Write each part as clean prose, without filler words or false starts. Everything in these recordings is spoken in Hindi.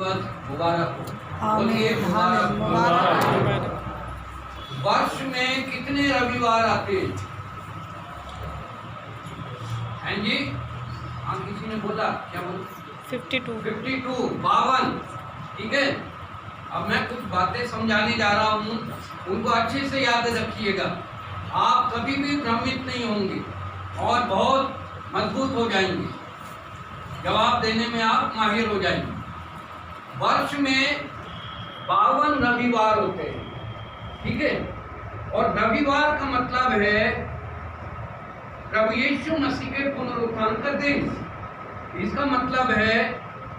दिवस मुबारक हो। बोलिए मुबारक। वर्ष में कितने रविवार आते हैं? हैं जी? हाँ, किसी ने बोला, क्या बोला? 52 52। ठीक है। अब मैं कुछ बातें समझाने जा रहा हूँ, उनको अच्छे से याद रखिएगा। आप कभी भी भ्रमित नहीं होंगे और बहुत मजबूत हो जाएंगे। जवाब देने में आप माहिर हो जाएंगे। वर्ष में 52 रविवार होते हैं। ठीक है। और रविवार का मतलब है प्रभु यीशु मसीह के पुनरुत्थान का दिन। इसका मतलब है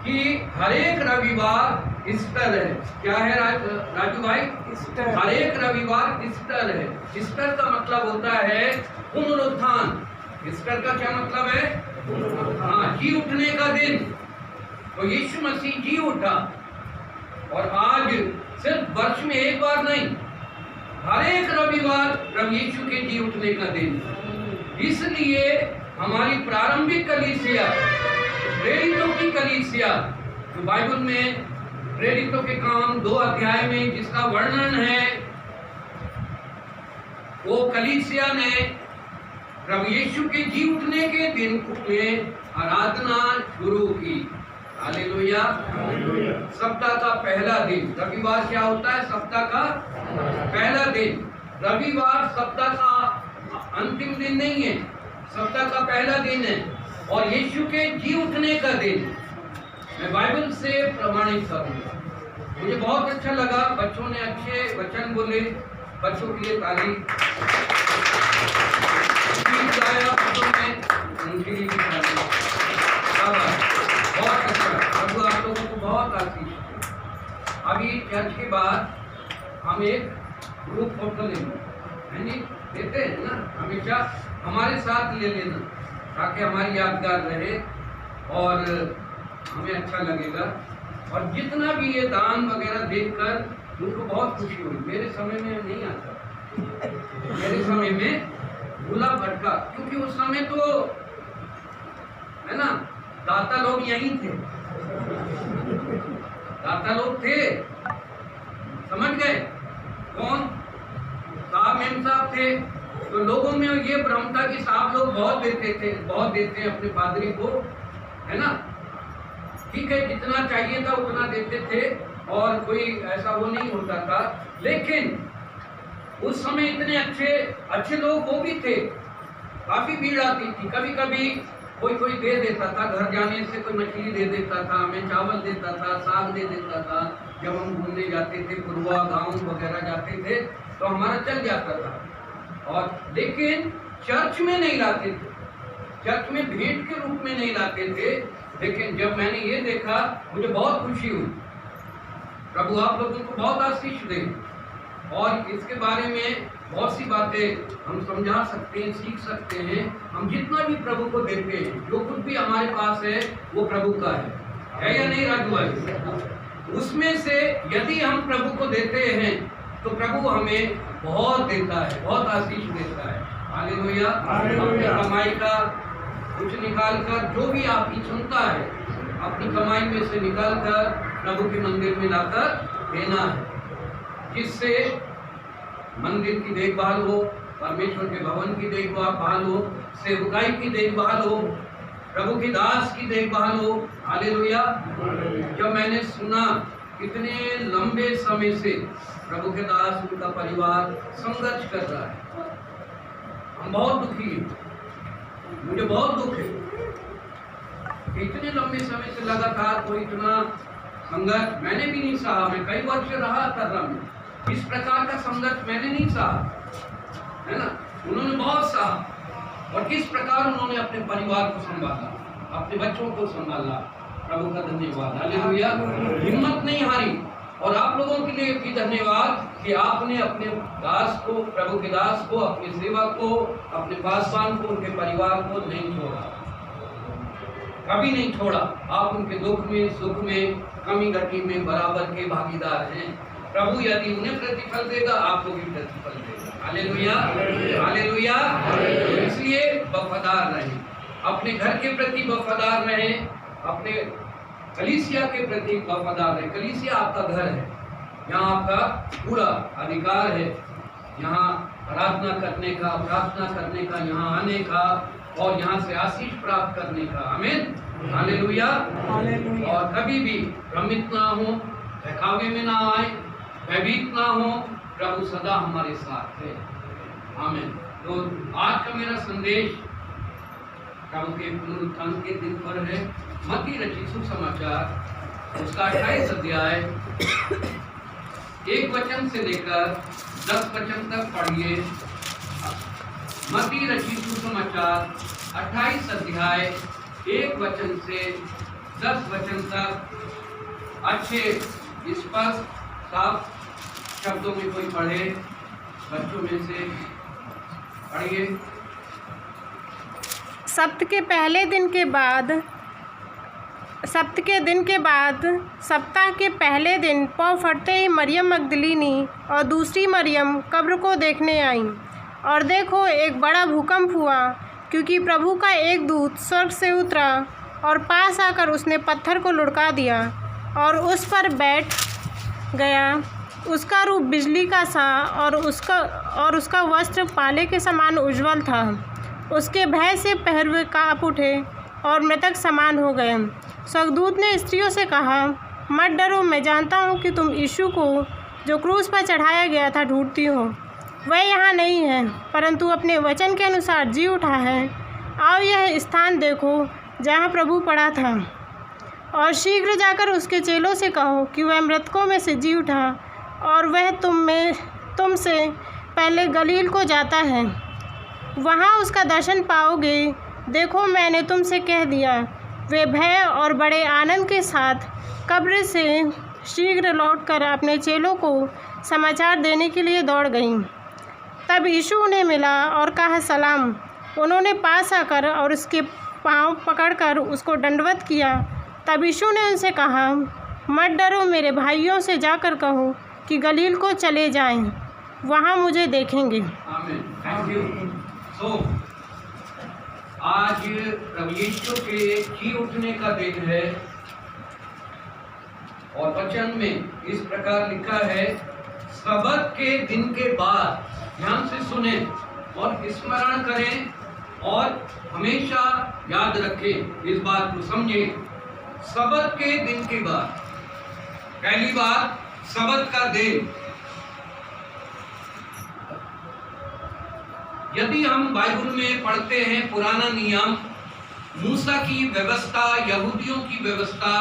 कि हर एक रविवार ईस्टर है। क्या है राजू भाई? ईस्टर। हर एक रविवार ईस्टर है। ईस्टर का मतलब होता है पुनरुत्थान। ईस्टर का क्या मतलब है? हाँ, जी उठने का दिन। तो यीशु मसीह जी उठा, और आज सिर्फ वर्ष में एक बार नहीं, हर एक रविवार प्रभु यीशु के जी उठने का दिन। इसलिए हमारी प्रारंभिक कलीसिया, प्रेरितों की कलीसिया, जो बाइबल में प्रेरितों के काम 2 अध्याय में जिसका वर्णन है, वो कलीसिया ने प्रभु यीशु के जी उठने के दिन में आराधना शुरू की। हालेलुया। सप्ताह का पहला दिन रविवार क्या होता है? सप्ताह का पहला दिन। रविवार सप्ताह का अंतिम दिन नहीं है, सप्ताह का पहला दिन है और यीशु के जी उठने का दिन। मैं बाइबल से प्रमाणित करूंगा। मुझे बहुत अच्छा लगा, बच्चों ने अच्छे वचन बोले। बच्चों के लिए ताली। उनके लिए भी ताली। बहुत अच्छा। प्रभु आप लोगों को बहुत आशीष दे। अभी चर्च के बाद हम एक ग्रुप फोटो लेंगे, देते हैं ना, हमेशा हमारे साथ ले लेना ताकि हमारी यादगार रहे और हमें अच्छा लगेगा। और जितना भी ये दान वगैरह देखकर उनको बहुत खुशी हुई। मेरे समय में नहीं आता, मेरे समय में भूला भटका, क्योंकि उस समय तो है ना, दाता लोग यहीं थे, दाता लोग थे, समझ गए? कौन? साहब मेम साहब थे। तो लोगों में ये भ्रम था कि साहब लोग बहुत देते थे, बहुत देते हैं अपने पादरी को, है ना। ठीक है, जितना चाहिए था उतना देते थे और कोई ऐसा वो नहीं होता था। लेकिन उस समय इतने अच्छे लोग वो भी थे, काफी भीड़ आती थी। कभी कभी कोई दे देता था, घर जाने से कोई मछली दे देता था, हमें चावल देता था, साग दे देता था। जब हम घूमने जाते थे, पुरवा गाँव वगैरह जाते थे तो हमारा चल जाता था। और लेकिन चर्च में नहीं लाते थे, चर्च में भेंट के रूप में नहीं लाते थे। लेकिन जब मैंने ये देखा मुझे बहुत खुशी हुई। प्रभु आप लोगों को बहुत आशीष दे। और इसके बारे में बहुत सी बातें हम समझा सकते हैं, सीख सकते हैं। हम जितना भी प्रभु को देते हैं, जो कुछ भी हमारे पास है वो प्रभु का है या नहीं राजू भाई? उसमें से यदि हम प्रभु को देते हैं तो प्रभु हमें बहुत देता है, बहुत आशीष देता है। हालेलुया। अपनी कमाई का कुछ निकाल कर, जो भी आपकी क्षमता है, अपनी कमाई में से निकाल कर प्रभु के मंदिर में लाकर देना है, जिससे मंदिर की देखभाल हो, परमेश्वर के भवन की देखभाल हो, सेवकाई की देखभाल हो, प्रभु के दास की देखभाल हो। हालेलुया। जब मैंने सुना कितने लंबे समय से प्रभु के दास, उनका परिवार संघर्ष कर रहा है, हम बहुत दुखी हैं। मुझे बहुत दुख है। इतने लंबे समय से लगातार कोई इतना संघर्ष मैंने भी नहीं सहा। मैं कई वर्ष रहा कर रहा हूँ, इस प्रकार का संघर्ष मैंने नहीं सहा, है ना। उन्होंने बहुत सहा और किस प्रकार उन्होंने अपने परिवार को संभाला, अपने बच्चों को संभाला। प्रभु का धन्यवाद। हालेलुया। हिम्मत नहीं हारी। और आप लोगों के लिए भी धन्यवाद कि आपने अपने दास को, प्रभु के दास को, अपने सेवा को, अपने पासवान को, उनके परिवार को नहीं छोड़ा, कभी नहीं छोड़ा। आप उनके दुख में, सुख में, कमी घटी में बराबर के भागीदार हैं। प्रभु यदि उन्हें प्रतिफल देगा, आपको भी प्रतिफल देगा। हालेलुया। हालेलुया। इसलिए वफादार रहें, अपने घर के प्रति वफादार रहें, अपने कलीसिया के प्रति वफादार रहे। कलीसिया आपका घर है, यहाँ आपका पूरा अधिकार है, यहाँ आराधना करने का, प्रार्थना करने का, यहाँ आने का और यहाँ से आशीष प्राप्त करने का। आमीन, हालेलुया। और कभी भी भ्रमित ना हो, बहकावे में ना आए, भयभीत ना हो, प्रभु सदा हमारे साथ है। आमीन। तो आज का मेरा संदेश प्रभु के पुनरुत्थान के दिन पर है। मत्ती रचित सुसमाचार उसका 28 अध्याय 1 वचन से लेकर 10 वचन तक पढ़िए। मत्ती रचित सुसमाचार 28 अध्याय 1 वचन से 10 वचन तक अच्छे स्पष्ट साफ शब्दों में कोई पढ़े, बच्चों में से पढ़िए। सप्त के दिन के बाद सप्ताह के पहले दिन पौ फटते ही मरियम मगदलीनी और दूसरी मरियम कब्र को देखने आईं। और देखो, एक बड़ा भूकंप हुआ, क्योंकि प्रभु का एक दूत स्वर्ग से उतरा और पास आकर उसने पत्थर को लुढ़का दिया और उस पर बैठ गया। उसका रूप बिजली का सा और उसका वस्त्र पाले के समान उज्ज्वल था। उसके भय से पहरुए काँप उठे और मृतक समान हो गए। स्वर्गदूत ने स्त्रियों से कहा, मत डरो, मैं जानता हूँ कि तुम यीशु को जो क्रूस पर चढ़ाया गया था ढूंढती हो। वह यहाँ नहीं है, परंतु अपने वचन के अनुसार जी उठा है। आओ यह स्थान देखो जहाँ प्रभु पड़ा था, और शीघ्र जाकर उसके चेलों से कहो कि वह मृतकों में से जी उठा और वह तुमसे पहले गलील को जाता है, वहाँ उसका दर्शन पाओगे। देखो, मैंने तुमसे कह दिया। वे भय और बड़े आनंद के साथ कब्र से शीघ्र लौटकर अपने चेलों को समाचार देने के लिए दौड़ गईं। तब यीशु उन्हें मिला और कहा, सलाम। उन्होंने पास आकर और उसके पाँव पकड़कर उसको दंडवत किया। तब यीशु ने उनसे कहा, मत डरो, मेरे भाइयों से जाकर कहो कि गलील को चले जाएं, वहाँ मुझे देखेंगे। आमीन। Thank you. तो आज प्रभु यीशु के जी उठने का दिन है और वचन में इस प्रकार लिखा है, सबत के दिन के बाद। ध्यान से सुने और स्मरण करें और हमेशा याद रखें, इस बात को समझें। सबत के दिन के बाद, पहली बात सबत का दिन। यदि हम बाइबल में पढ़ते हैं पुराना नियम, मूसा की व्यवस्था, यहूदियों की व्यवस्था,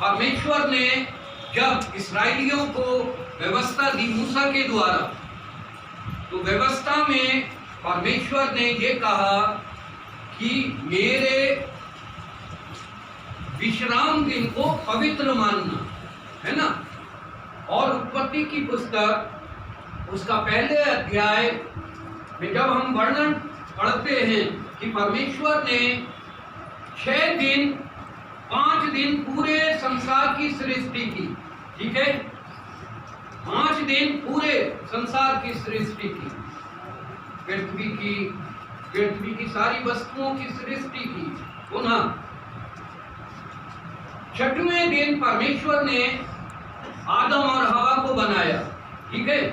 परमेश्वर ने जब इस्राएलियों को व्यवस्था दी मूसा के द्वारा, तो व्यवस्था में परमेश्वर ने ये कहा कि मेरे विश्राम दिन को पवित्र मानना, है ना। और उत्पत्ति की पुस्तक उसका पहले अध्याय में जब हम वर्णन पढ़ते हैं कि परमेश्वर ने 6 दिन 5 दिन पूरे संसार की सृष्टि की, ठीक है, 5 दिन पूरे संसार की सृष्टि की, पृथ्वी की सारी वस्तुओं की सृष्टि की। पुनः 6वें दिन परमेश्वर ने आदम और हवा को बनाया, ठीक है,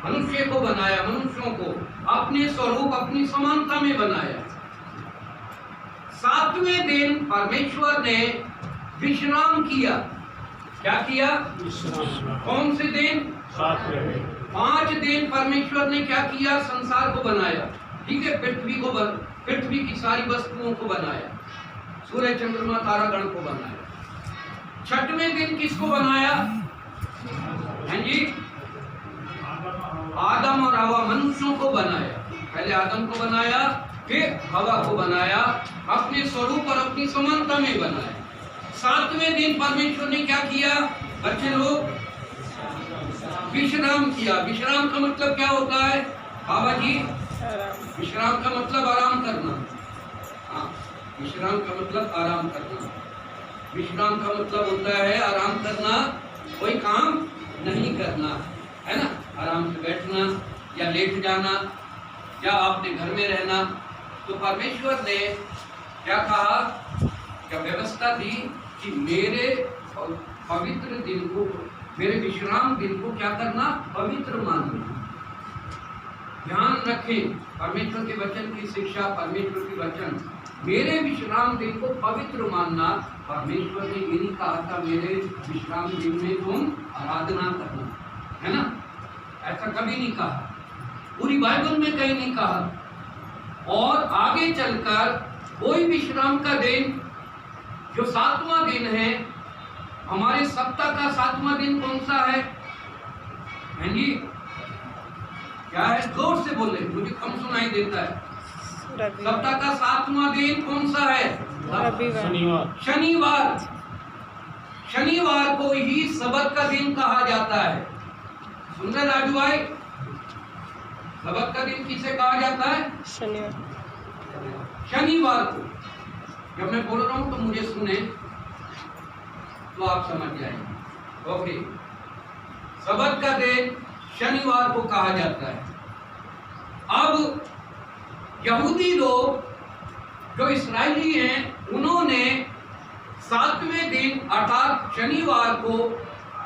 मनुष्य को बनाया, मनुष्यों को अपने स्वरूप अपनी समानता में बनाया। 7वें दिन परमेश्वर ने विश्राम किया। क्या किया? कौन से दिन? 5 दिन परमेश्वर ने क्या किया? संसार को बनाया, ठीक है, पृथ्वी की सारी वस्तुओं को बनाया, सूर्य चंद्रमा तारागण को बनाया। 6वें दिन किसको बनाया? हैं जी? आदम और हवा, मनुष्यों को बनाया। पहले आदम को बनाया, फिर हवा को बनाया, अपने स्वरूप और अपनी समानता में बनाया। 7वें दिन परमेश्वर ने क्या किया बच्चे लोग? विश्राम किया। विश्राम का मतलब क्या होता है बाबा जी? विश्राम का मतलब आराम करना। हाँ, विश्राम का मतलब आराम करना। विश्राम का मतलब होता है आराम करना, कोई काम नहीं करना, है ना। आराम से बैठना या लेट जाना या अपने घर में रहना। तो परमेश्वर ने क्या कहा? क्या व्यवस्था दी कि मेरे पवित्र दिन को, मेरे विश्राम दिन को क्या करना, पवित्र मानना। ध्यान रखें परमेश्वर के वचन की शिक्षा, परमेश्वर के वचन, मेरे विश्राम दिन को पवित्र मानना। परमेश्वर ने ये नहीं कहा था मेरे विश्राम दिन में तुम आराधना करना, है ना, ऐसा कभी नहीं कहा, पूरी बाइबल में कहीं नहीं कहा। और आगे चलकर कोई विश्राम का दिन जो 7वां दिन है, हमारे सप्ताह का 7वां दिन कौन सा है? हैं जी, क्या है? जोर से बोले, मुझे कम सुनाई देता है। सप्ताह का 7वां दिन कौन सा है? रविवार। शनिवार। शनिवार को ही सबत का दिन कहा जाता है। सुन रहे राजू भाई? सबत का दिन किसे कहा जाता है? शनिवार। शनिवार को। जब मैं बोल रहा हूं तो मुझे सुने तो आप समझ जाएंगे। ओके, सबत का दिन शनिवार को कहा जाता है। अब यहूदी लोग जो इस्राएली हैं, उन्होंने 7वें दिन अर्थात शनिवार को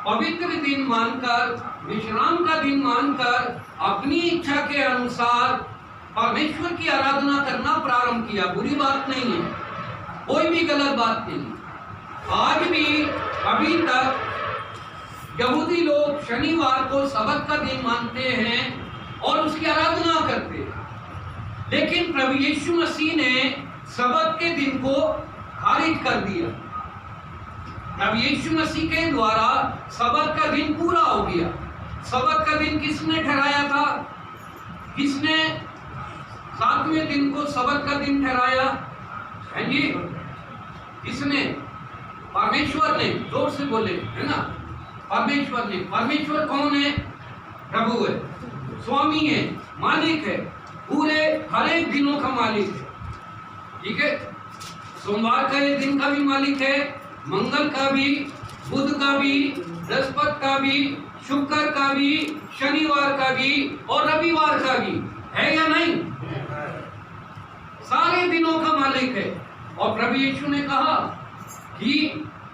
पवित्र दिन मानकर, विश्राम का दिन मानकर अपनी इच्छा के अनुसार परमेश्वर की आराधना करना प्रारंभ किया। बुरी बात नहीं है, कोई भी गलत बात नहीं। आज भी अभी तक यहूदी लोग शनिवार को सबत का दिन मानते हैं और उसकी आराधना करते हैं। लेकिन प्रभु यीशु मसीह ने सबत के दिन को खारिज कर दिया। प्रभु यीशु मसीह के द्वारा सबत का दिन पूरा हो गया। सबत का दिन किसने ठहराया था? किसने 7वें दिन को सबत का दिन ठहराया? है जी, किसने? परमेश्वर ने। जोर से बोले, है ना, परमेश्वर ने। परमेश्वर कौन है? प्रभु है, स्वामी है, मालिक है, पूरे हर एक दिनों का मालिक है। ठीक है, सोमवार का ये दिन का भी मालिक है, मंगल का भी, बुध का भी, बृहस्पति का भी, शुक्र का भी, शनिवार का भी और रविवार का भी। है या नहीं? सारे दिनों का मालिक है। और प्रभु यीशु ने कहा कि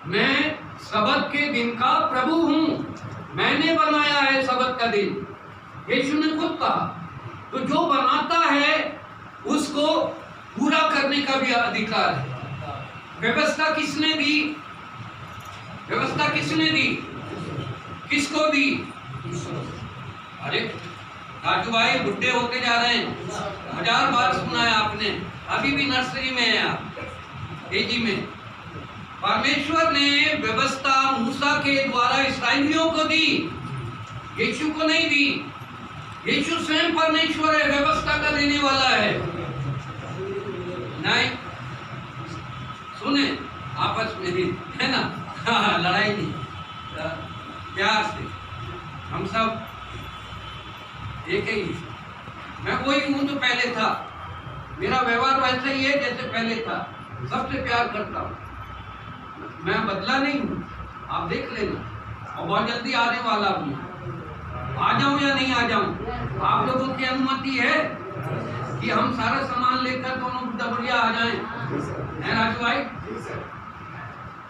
मैं सबत के दिन का प्रभु हूं, मैंने बनाया है सबत का दिन। यीशु ने खुद कहा। तो जो बनाता है उसको पूरा करने का भी अधिकार है। व्यवस्था किसने दी? व्यवस्था किसने दी? किसको दी? अरे राजू भाई बुढ़े होते जा रहे हैं, 1000 बार सुना है आपने, अभी भी नर्सरी में है आप, केजी में। परमेश्वर ने व्यवस्था मूसा के द्वारा इस्राएलियों को दी, यीशु को नहीं दी। यीशु स्वयं परमेश्वर है, व्यवस्था का देने वाला है। नहीं सुने आपस में ही, है ना, लड़ाई नहीं, प्यार से हम सब एक ही। मैं वही हूं जो पहले था, मेरा व्यवहार वैसा ही है जैसे पहले था, सबसे प्यार करता हूं, मैं बदला नहीं हूं, आप देख लेना। और बहुत जल्दी आने वाला हूं, आ जाऊं या नहीं आ जाऊं? आप लोगों की अनुमति है कि हम सारा सामान लेकर दोनों डबरिया आ जाएं? है राजू भाई?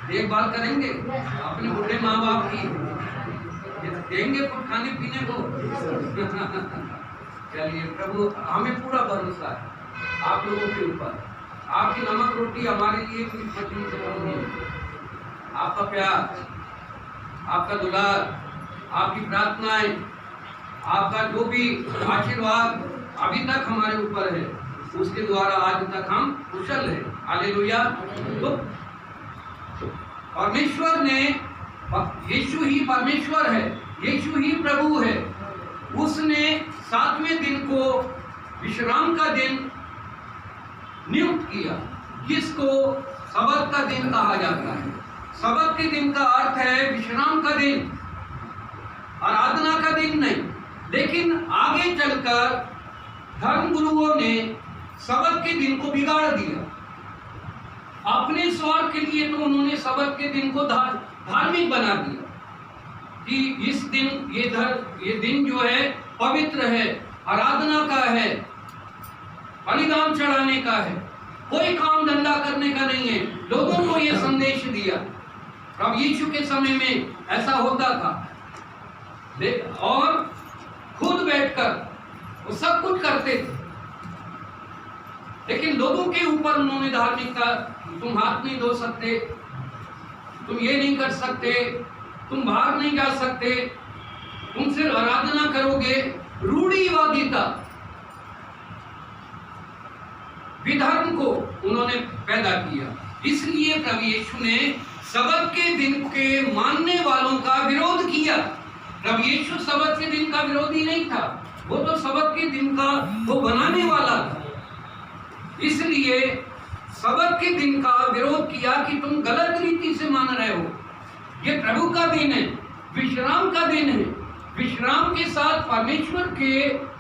देखभाल करेंगे अपने बुढ़े माँ बाप की, देंगे कुछ खाने पीने को। चलिए, प्रभु हमें पूरा भरोसा है आप लोगों के ऊपर। आपकी नमक रोटी हमारे लिए कोई मछली से कम नहीं। आपका प्यार, आपका दुलार, आपकी प्रार्थनाएं, आपका जो भी आशीर्वाद अभी तक हमारे ऊपर है, उसके द्वारा आज तक हम कुशल हैं। हालेलुया। तो परमेश्वर ने, यीशु ही परमेश्वर है, यीशु ही प्रभु है, उसने 7वें दिन को विश्राम का दिन नियुक्त किया, जिसको सबत का दिन कहा जाता है। सबत के दिन का अर्थ है विश्राम का दिन, आराधना का दिन नहीं। लेकिन आगे चलकर धर्म गुरुओं ने सबत के दिन को बिगाड़ दिया। अपने स्वार्थ के लिए तो उन्होंने सबत के दिन को धार्मिक बना दिया कि इस दिन ये दिन जो है पवित्र है, आराधना का है, बलिदान चढ़ाने का है। कोई काम धंधा करने का नहीं है। लोगों को यह संदेश दिया। प्रभु यीशु के समय में ऐसा होता था और खुद बैठकर वो सब कुछ करते थे, लेकिन लोगों के ऊपर उन्होंने धार्मिकता, तुम हाथ नहीं धो सकते, तुम ये नहीं कर सकते, तुम बाहर नहीं जा सकते, तुम सिर्फ आराधना करोगे, रूढ़िवादिता, विधर्म को उन्होंने पैदा किया। इसलिए प्रभु यीशु ने सबत के दिन के मानने वालों का विरोध किया। प्रभु यीशु सबत के दिन का विरोधी नहीं था, वो तो सबत के दिन का वो बनाने वाला था। इसलिए सबत के दिन का विरोध किया कि तुम गलत रीति से मान रहे हो। ये प्रभु का दिन है, विश्राम का दिन है, विश्राम के साथ परमेश्वर के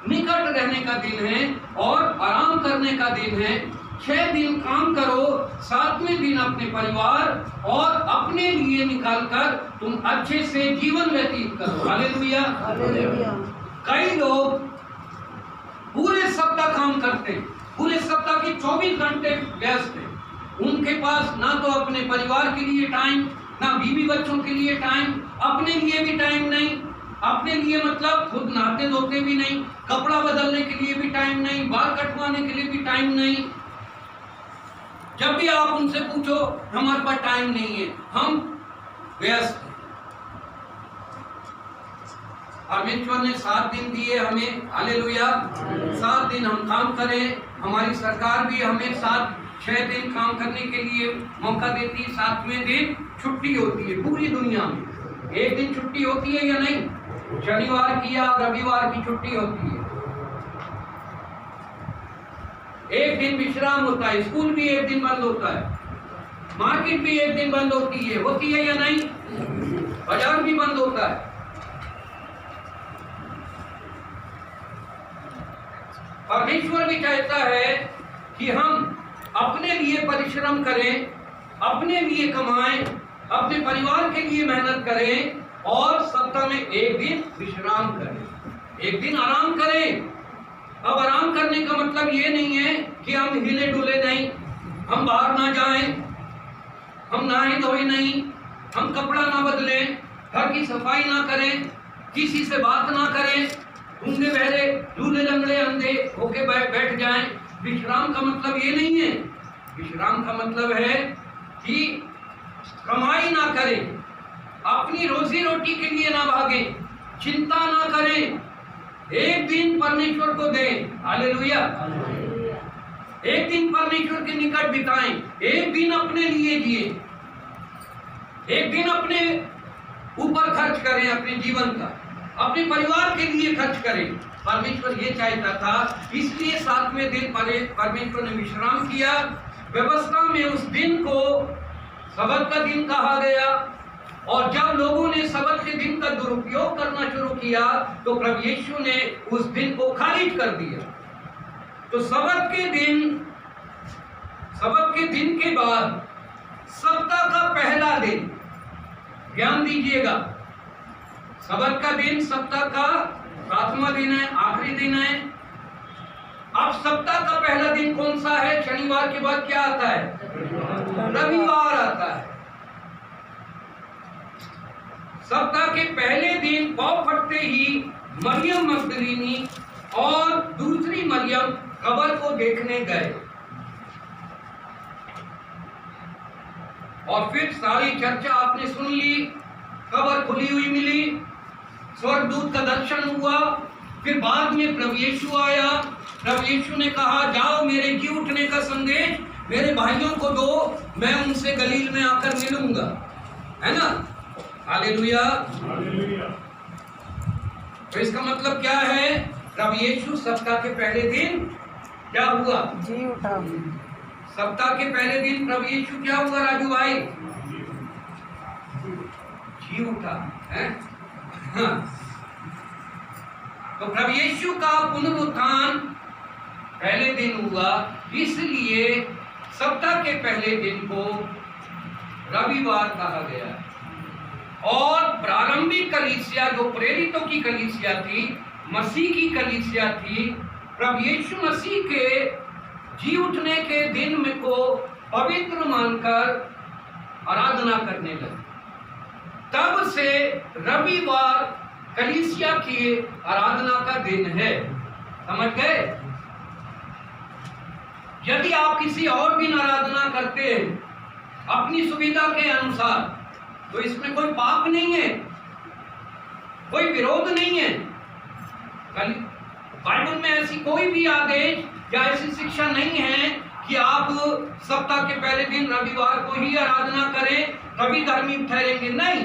निकट रहने का दिन है और आराम करने का दिन है। 6 दिन काम करो, 7वें दिन अपने परिवार और अपने लिए निकालकर तुम अच्छे से जीवन व्यतीत करो। हालेलुया। कई लोग पूरे सप्ताह काम करते हैं, पूरे सप्ताह के 24 घंटे व्यस्त हैं। उनके पास ना तो अपने परिवार के लिए टाइम, ना बीवी बच्चों के लिए टाइम, अपने लिए भी टाइम नहीं। अपने लिए मतलब खुद नहाते धोते भी नहीं, कपड़ा बदलने के लिए भी टाइम नहीं, बाल कटवाने के लिए भी टाइम नहीं। जब भी आप उनसे पूछो हमारे पास टाइम नहीं है, हम व्यस्त हैं। परमेश्वर ने 7 दिन दिए हमें, हालेलुया। 7 दिन हम काम करें। हमारी सरकार भी हमें 6 दिन काम करने के लिए मौका देती है। 7वें दिन छुट्टी होती है पूरी दुनिया में। एक दिन छुट्टी होती है या नहीं? शनिवार की या रविवार की छुट्टी होती है। एक दिन विश्राम होता है। स्कूल भी एक दिन बंद होता है, मार्केट भी एक दिन बंद होती है या नहीं? बाजार भी बंद होता है। परमेश्वर भी चाहता है कि हम अपने लिए परिश्रम करें, अपने लिए कमाएं, अपने परिवार के लिए मेहनत करें और सप्ताह में एक दिन विश्राम करें, एक दिन आराम करें। अब आराम करने का मतलब ये नहीं है कि हम हिले डुले नहीं, हम बाहर ना जाएं, हम नहाए धोए नहीं, हम कपड़ा ना बदलें, घर की सफाई ना करें, किसी से बात ना करें, गूंगे बहरे लूले लंगड़े अंधे होके बैठ जाएं। विश्राम का मतलब ये नहीं है। विश्राम का मतलब है कि कमाई ना करें, अपनी रोजी रोटी के लिए ना भागें, चिंता ना करें, एक दिन परमेश्वर को दें। हालेलुया। एक दिन परमेश्वर के निकट बिताएं, एक दिन अपने लिए जिए, एक दिन अपने ऊपर खर्च करें, अपने जीवन का, अपने परिवार के लिए खर्च करें। परमेश्वर ये चाहता था, इसलिए 7वें दिन परमेश्वर ने विश्राम किया। व्यवस्था में उस दिन को सबत का दिन कहा गया और जब लोगों ने सबत के दिन का दुरुपयोग करना शुरू किया तो प्रभु यीशु ने उस दिन को खारिज कर दिया। तो सबत के दिन के बाद सप्ताह का पहला दिन, ध्यान दीजिएगा, सबत का दिन सप्ताह का 7वां दिन है, आखिरी दिन है। अब सप्ताह का पहला दिन कौन सा है? शनिवार के बाद क्या आता है? रविवार आता है। सप्ताह के पहले दिन पाँव फटते ही मरियम मगदलीनी और दूसरी मरियम कब्र को देखने गए और फिर सारी चर्चा आपने सुन ली। कब्र खुली हुई मिली, स्वर्गदूत का दर्शन हुआ, फिर बाद में प्रभु यीशु आया। प्रभु यीशु ने कहा, जाओ मेरे जी उठने का संदेश मेरे भाइयों को दो, मैं उनसे गलील में आकर मिलूंगा, है ना? हालेलुया। तो इसका मतलब क्या है? प्रभु यीशु सप्ताह के पहले दिन क्या हुआ? जी उठा। सप्ताह के पहले दिन प्रभु यीशु क्या हुआ राजू भाई? जी उठा है। हाँ। तो प्रभु यीशु का पुनरुत्थान पहले दिन हुआ, इसलिए सप्ताह के पहले दिन को रविवार कहा गया। और प्रारंभिक कलीसिया जो प्रेरितों की कलीसिया थी, मसीह की कलीसिया थी, प्रभु यीशु मसीह के जी उठने के दिन में को पवित्र मानकर आराधना करने लगे। तब से रविवार कलीसिया की आराधना का दिन है। समझ गए? यदि आप किसी और दिन आराधना करते हैं अपनी सुविधा के अनुसार, तो इसमें कोई पाप नहीं है, कोई विरोध नहीं है। बाइबल में ऐसी कोई भी आदेश या ऐसी शिक्षा नहीं है कि आप सप्ताह के पहले दिन रविवार को ही आराधना करें तभी धार्मिक ठहरेंगे। नहीं,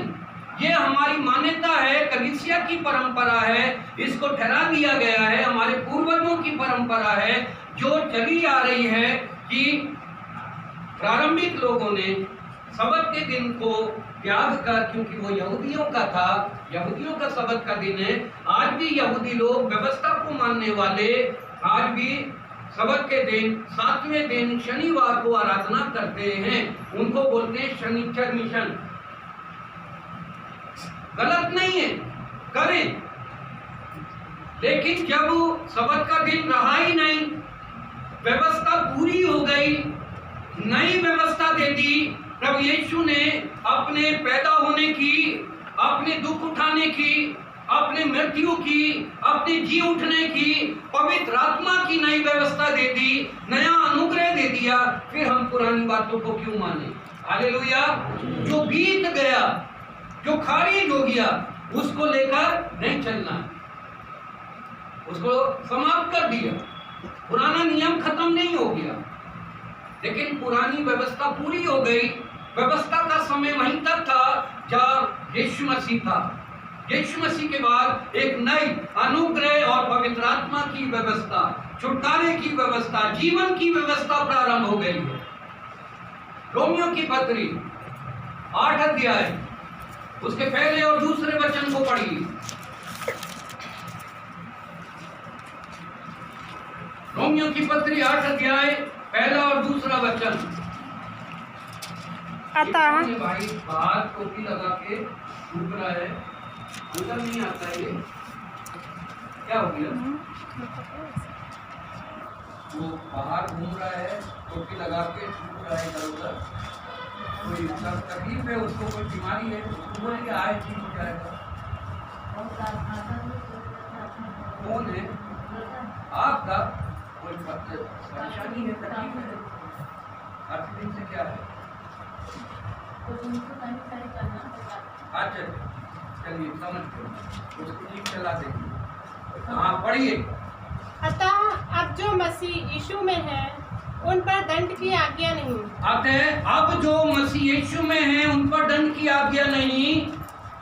ये हमारी मान्यता है, कलीसिया की परंपरा है, इसको ठहरा दिया गया है, हमारे पूर्वजों की परंपरा है जो चली आ रही है कि प्रारंभिक लोगों ने सबत के दिन को त्याग कर, क्योंकि वो यहूदियों का था, यहूदियों का सबत का दिन है। आज भी यहूदी लोग व्यवस्था को मानने वाले आज भी सबत के दिन 7वें दिन शनिवार को आराधना करते हैं। उनको बोलते हैं शनिचर मिशन। गलत नहीं है, करें, लेकिन जब सबत का दिन रहा ही नहीं, व्यवस्था पूरी हो गई, नई व्यवस्था दे दी, प्रभु यीशु ने अपने पैदा होने की, अपने दुख उठाने की, अपने मृत्यु की, अपने जी उठने की, पवित्र आत्मा की नई व्यवस्था दे दी, नया अनुग्रह दे दिया, फिर हम पुरानी बातों को क्यों माने? हालेलुया। जो बीत गया, जो खारिज हो गया, उसको लेकर नहीं चलना, उसको समाप्त कर दिया। पुराना नियम खत्म नहीं हो गया, लेकिन पुरानी व्यवस्था पूरी हो गई। व्यवस्था का समय वहीं तक था जब यीशु मसीह था। यीशु मसीह के बाद एक नई अनुग्रह और पवित्र आत्मा की व्यवस्था, छुटकारे की व्यवस्था, जीवन की व्यवस्था प्रारंभ हो गई है। रोमियो की पत्री 8 अध्याय उसके पहले और दूसरे वचन को पढ़िए। रोमियो की पत्री 8 अध्याय पहला और दूसरा वचन। अतः भाई बाहर टोपी लगा के घूम रहा है, अंदर नहीं आता है, ये क्या हो गया? वो बाहर घूम रहा है, टोपी लगा के घूम रहा है इधर उधर, कोई तकलीफ है उसको, कोई बीमारी है, उसको बोलेंगे आए ठीक हो जाएगा। कौन है? आपका कोई परेशानी है, तकलीफ है, आठ दिन से क्या है? अच्छा चलिए समझ गए, उसको ठीक चला देंगे। हाँ पढ़िए। अतः अब जो मसीह यीशु में है उन पर दंड की आज्ञा नहीं। अब जो मसीह यीशु में है उन पर दंड की आज्ञा नहीं,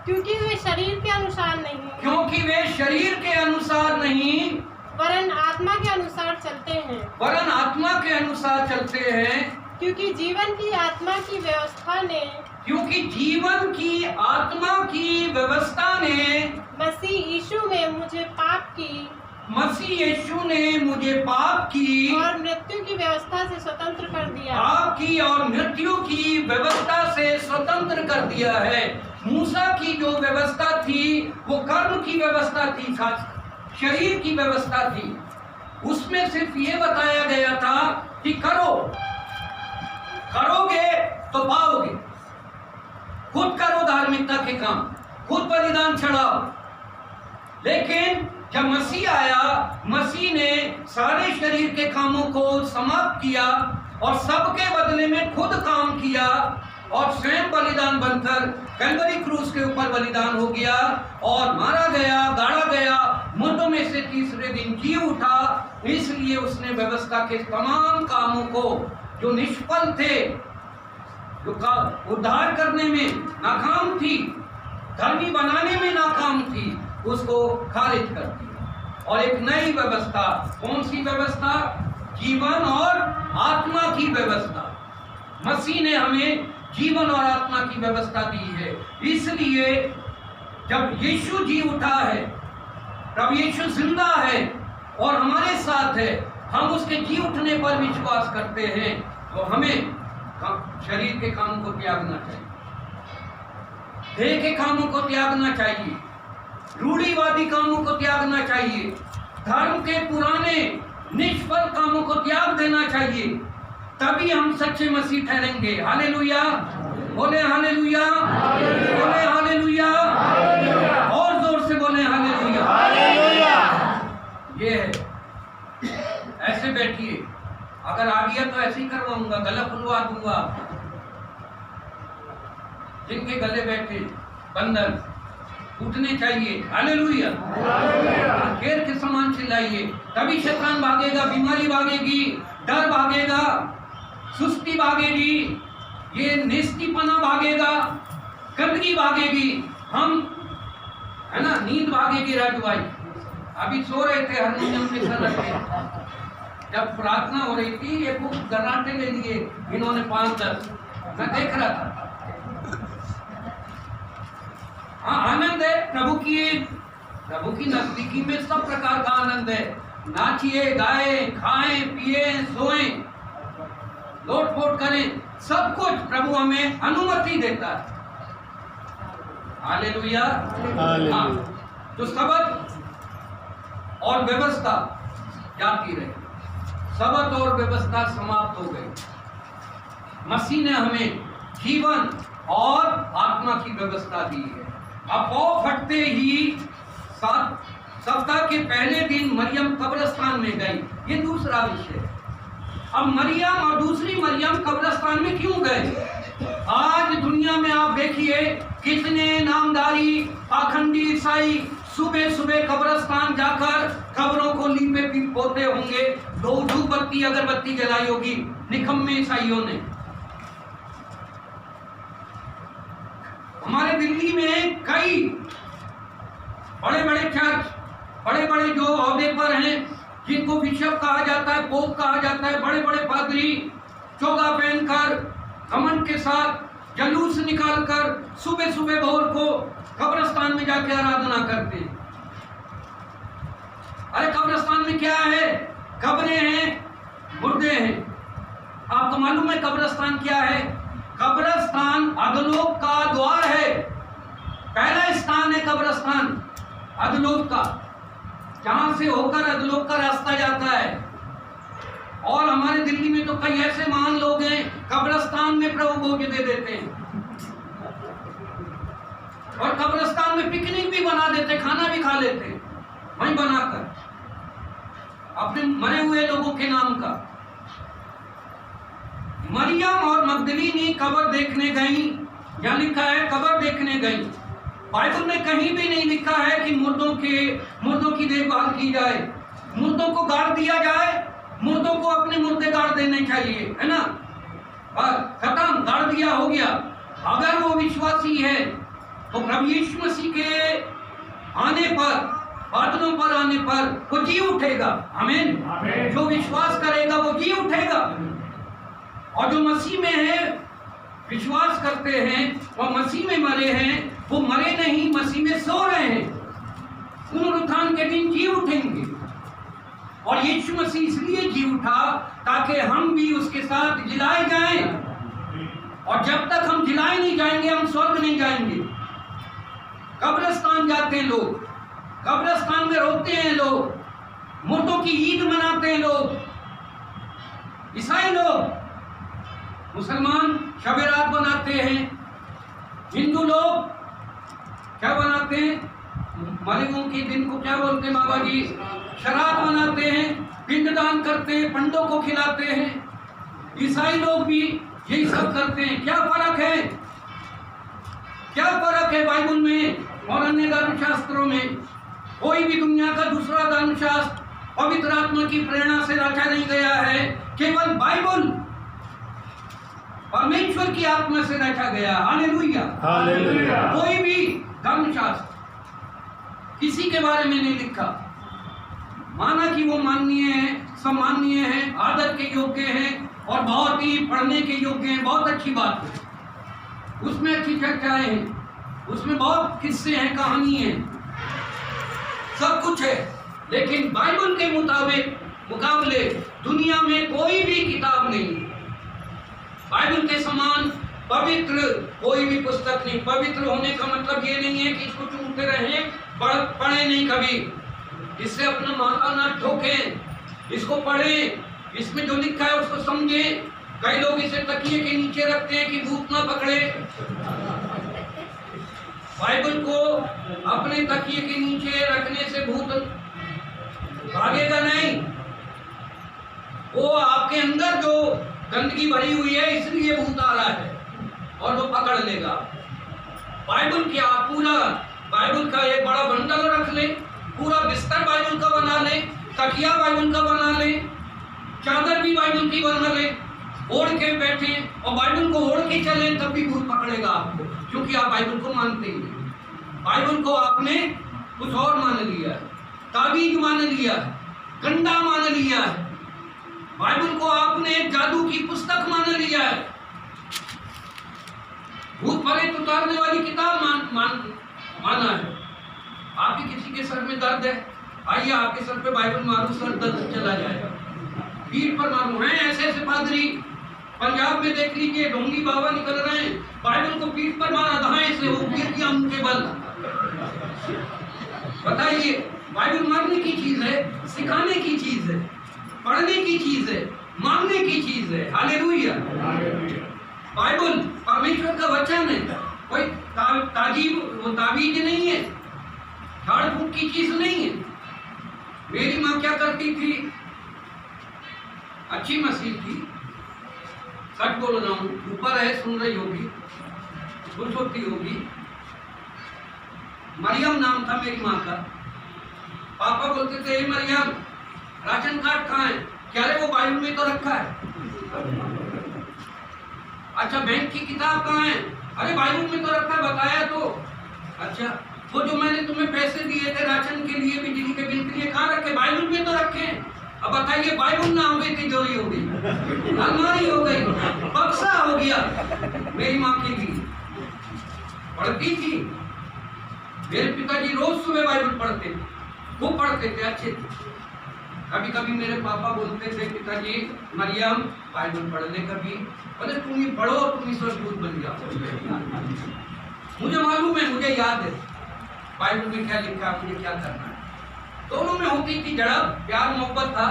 क्योंकि वे शरीर के अनुसार नहीं, क्योंकि वे शरीर के अनुसार नहीं, वरन आत्मा के अनुसार चलते हैं। वरन आत्मा के अनुसार चलते हैं, क्योंकि जीवन की आत्मा की व्यवस्था ने, क्योंकि जीवन की आत्मा की व्यवस्था ने मसीह यीशु में मुझे पाप की, मसीह यीशु ने मुझे पाप की और मृत्यु की व्यवस्था से स्वतंत्र कर दिया। पाप की और मृत्यु की व्यवस्था से स्वतंत्र कर दिया है। मूसा की जो व्यवस्था थी वो कर्म की व्यवस्था थी, शरीर की व्यवस्था थी। उसमें सिर्फ ये बताया गया था कि करोगे तो पाओगे, खुद करो धार्मिकता के काम, खुद बलिदान चढ़ाओ। लेकिन जब मसीह आया, मसीह ने सारे शरीर के कामों को समाप्त किया और सबके बदले में खुद काम किया और स्वयं बलिदान बनकर कैलवरी क्रूस के ऊपर बलिदान हो गया और मारा गया, गाड़ा गया, मुर्दों में से तीसरे दिन जी उठा। इसलिए उसने व्यवस्था के तमाम कामों को जो निष्फल थे, जो उद्धार करने में नाकाम थी, धर्मी बनाने में नाकाम थी, उसको खारिज कर दिया और एक नई व्यवस्था। कौन सी व्यवस्था? जीवन और आत्मा की व्यवस्था। मसीह ने हमें जीवन और आत्मा की व्यवस्था दी है। इसलिए जब यीशु जी उठा है, प्रभु यीशु जिंदा है और हमारे साथ है, हम उसके जी उठने पर विश्वास करते हैं, तो हमें शरीर के कामों को त्यागना चाहिए, देह के कामों को त्यागना चाहिए, रूढ़िवादी कामों को त्यागना चाहिए, धर्म के पुराने निष्फल कामों को त्याग देना चाहिए, तभी हम सच्चे मसीह ठहरेंगे। हालेलुया, बोले हालेलुया, बोले हालेलुया, और जोर से बोले हालेलुया। ये है, ऐसे बैठिए, अगर आ गया तो ऐसे ही करवाऊंगा, गला खुलवा दूंगा। जिनके गले बैठे बंधन उठने चाहिए। हालेलुया, घेर के समान चिल्लाइए, तभी शैतान भागेगा, बीमारी भागेगी, डर भागेगा, सुस्ती भागेगी, ये निस्तीपना भागेगा, गंदगी भागेगी, हम है ना, नींद भागेगी। राजू भाई अभी सो रहे थे हारमोनियम पे सर रखे, जब प्रार्थना हो रही थी ये खूब गराटे ले लिए इन्होंने 5-10, मैं देख रहा था। हाँ, आनंद है प्रभु की नजदीकी में सब प्रकार का आनंद है। नाचिए, गाएं, खाएं, पिए, सोएं, लोटपोट करें, सब कुछ प्रभु हमें अनुमति देता है। हालेलुया। हाँ, तो सबत और व्यवस्था जाती रही, सबत और व्यवस्था समाप्त हो गई। मसीह ने हमें जीवन और आत्मा की व्यवस्था दी है। अब पौ फटते ही सप्ताह के पहले दिन मरियम कब्रिस्तान में गई, ये दूसरा विषय। अब मरियम और दूसरी मरियम कब्रिस्तान में क्यों गए? आज दुनिया में आप देखिए कितने नामधारी पाखंडी ईसाई सुबह सुबह कब्रिस्तान जाकर कब्रों को लीपे पोते होंगे, दो धूपबत्ती अगरबत्ती जलाई होगी निकम्मे ईसाइयों ने। हमारे दिल्ली में कई बड़े बड़े चर्च, बड़े बड़े जो ओहदे पर हैं, जिनको बिशप कहा जाता है, पोप कहा जाता है, बड़े बड़े पादरी चोगा पहनकर घमंड के साथ जलूस निकालकर सुबह सुबह भोर को कब्रिस्तान में जाके आराधना करते हैं। अरे कब्रिस्तान में क्या है? कब्रें हैं, मुर्दे हैं। आपको मालूम है कब्रिस्तान क्या है? कब्रिस्तान अधोलोक का द्वार है। पहला स्थान है कब्रिस्तान अधोलोक का, जहां से होकर अधोलोक का रास्ता जाता है। और हमारे दिल्ली में तो कई ऐसे महान लोग हैं, कब्रिस्तान में प्रभु भोज दे देते हैं और कब्रिस्तान में पिकनिक भी बना देते, खाना भी खा लेते हैं वहीं बनाकर अपने मरे हुए लोगों के नाम का। मरियम और मगदलीनी कब्र देखने गई, यहाँ लिखा है कब्र देखने गई। बाइबल में कहीं भी नहीं लिखा है कि मुर्दों की देखभाल की जाए, मुर्दों को गाड़ दिया जाए। मुर्दों को अपने मुर्दे गाड़ देने चाहिए, है ना, खत्म, गाड़ दिया, हो गया। अगर वो विश्वासी है तो प्रभु यीशु मसीह के आने पर, बादलों पर आने पर वो जी उठेगा। आमीन। जो विश्वास करेगा वो जी उठेगा। और जो मसीह में है, विश्वास करते हैं और मसीह में मरे हैं, वो मरे नहीं, मसीह में सो रहे हैं, पुनरुत्थान के दिन जी उठेंगे। और यीशु मसीह इसलिए जी उठा ताकि हम भी उसके साथ जिलाए जाएं। और जब तक हम जिलाए नहीं जाएंगे हम स्वर्ग नहीं जाएंगे। कब्रिस्तान जाते हैं लोग, कब्रिस्तान में रोते हैं लोग, मुर्दों की ईद मनाते हैं लोग, ईसाई लोग, मुसलमान शब रात बनाते हैं, हिंदू लोग क्या बनाते हैं? मरे हुओं के दिन को क्या बोलते हैं बाबा जी? शराब बनाते हैं, पिंडदान करते हैं, पंडों को खिलाते हैं। ईसाई लोग भी यही सब करते हैं। क्या फर्क है? क्या फर्क है बाइबल में और अन्य धर्मशास्त्रों में? कोई भी दुनिया का दूसरा धर्मशास्त्र पवित्र आत्मा की प्रेरणा से रचा नहीं गया है। केवल बाइबल परमेश्वर की आत्मा से रचा गया। Hallelujah, hallelujah. कोई भी धर्मशास्त्र किसी के बारे में नहीं लिखा। माना कि वो माननीय है, सम्माननीय है, आदर के योग्य है और बहुत ही पढ़ने के योग्य है, बहुत अच्छी बात है। उसमें अच्छी चर्चाएं हैं, उसमें बहुत किस्से हैं, कहानी है, सब कुछ है। लेकिन बाइबल के मुकाबले दुनिया में कोई भी किताब नहीं है बाइबल के समान पवित्र। कोई भी पुस्तक नहीं। पवित्र होने का मतलब ये नहीं है कि इसको चूमते रहें, पढ़े नहीं कभी, इससे अपना माथा ना ठोकें, इसको पढ़ें, इसमें जो लिखा है उसको समझें। कई लोग इसे तकिए के नीचे रखते हैं कि भूत ना पकड़े। बाइबल को अपने तकिए के नीचे रखने से भूत भागेगा नहीं। वो आपके अंदर जो गंदगी भरी हुई है इसलिए भूत आ रहा है और वो पकड़ लेगा। बाइबल की आप पूरा बाइबल का एक बड़ा बंडल रख ले, पूरा बिस्तर बाइबल का बना ले, तकिया बाइबल का बना ले, चादर भी बाइबल की बना ले, ओढ़ के बैठे और बाइबल को ओढ़ के चले, तब भी भूत पकड़ेगा आपको, क्योंकि आप बाइबल को मानते ही नहीं। बाइबल को आपने कुछ और मान लिया है, ताबीज मान लिया है, गंडा मान लिया है। बाइबल को आपने एक जादू की पुस्तक मान लिया है, भूत प्रेत उतारने वाली किताब माना है। आपके किसी के सर में दर्द है, आइए आपके सर पे बाइबल मारो, सर दर्द चला जाएगा। पीठ पर मारो। हैं ऐसे ऐसे पादरी पंजाब में देख लीजिए, ढोंगी बाबा निकल रहे हैं, बाइबल को पीठ पर मारा, धाए से वो गिर गया उनके बल। बताइए, बाइबल मारने की चीज है, सिखाने की चीज है, पढ़ने की चीज है, मानने की चीज है। हालेलुया। बाइबल परमेश्वर का वचन है, कोई ताबीज नहीं है, झाड़ फूक की चीज नहीं है। मेरी माँ क्या करती थी, अच्छी मसीह थी, सच बोल रहा हूँ, ऊपर है, सुन रही होगी, खुश होती होगी। मरियम नाम था मेरी माँ का। पापा बोलते थे, मरियम राशन कार्ड कहाँ है? क्या रे, वो बाइबल में तो रखा है। अच्छा, बैंक की किताब कहाँ है? अरे बाइबल में तो रखा है, बताया तो। अच्छा, वो जो मैंने तुम्हें पैसे दिए थे राशन के लिए, बिजली के बिल के लिए, कहाँ रखे? बाइबल में तो रखे हैं। अब बताइए, बाइबल ना हो गई, तिजोरी हो गई, अलमारी हो गई, बक्सा हो गया। मेरी माँ के लिए पढ़ती थी। मेरे पिताजी रोज सुबह बाइबल पढ़ते थे, वो पढ़ते थे, अच्छे थे। कभी कभी मेरे पापा बोलते थे, पिताजी मरियम बाइबल पढ़ ले कभी, बोले तुम ही पढ़ो, तुम ही स्वर्गदूत बन जाओ। मुझे मालूम है, मुझे याद है बाइबल में क्या लिखा है, मुझे क्या करना है। दोनों में होती थी झड़प, प्यार मोहब्बत था,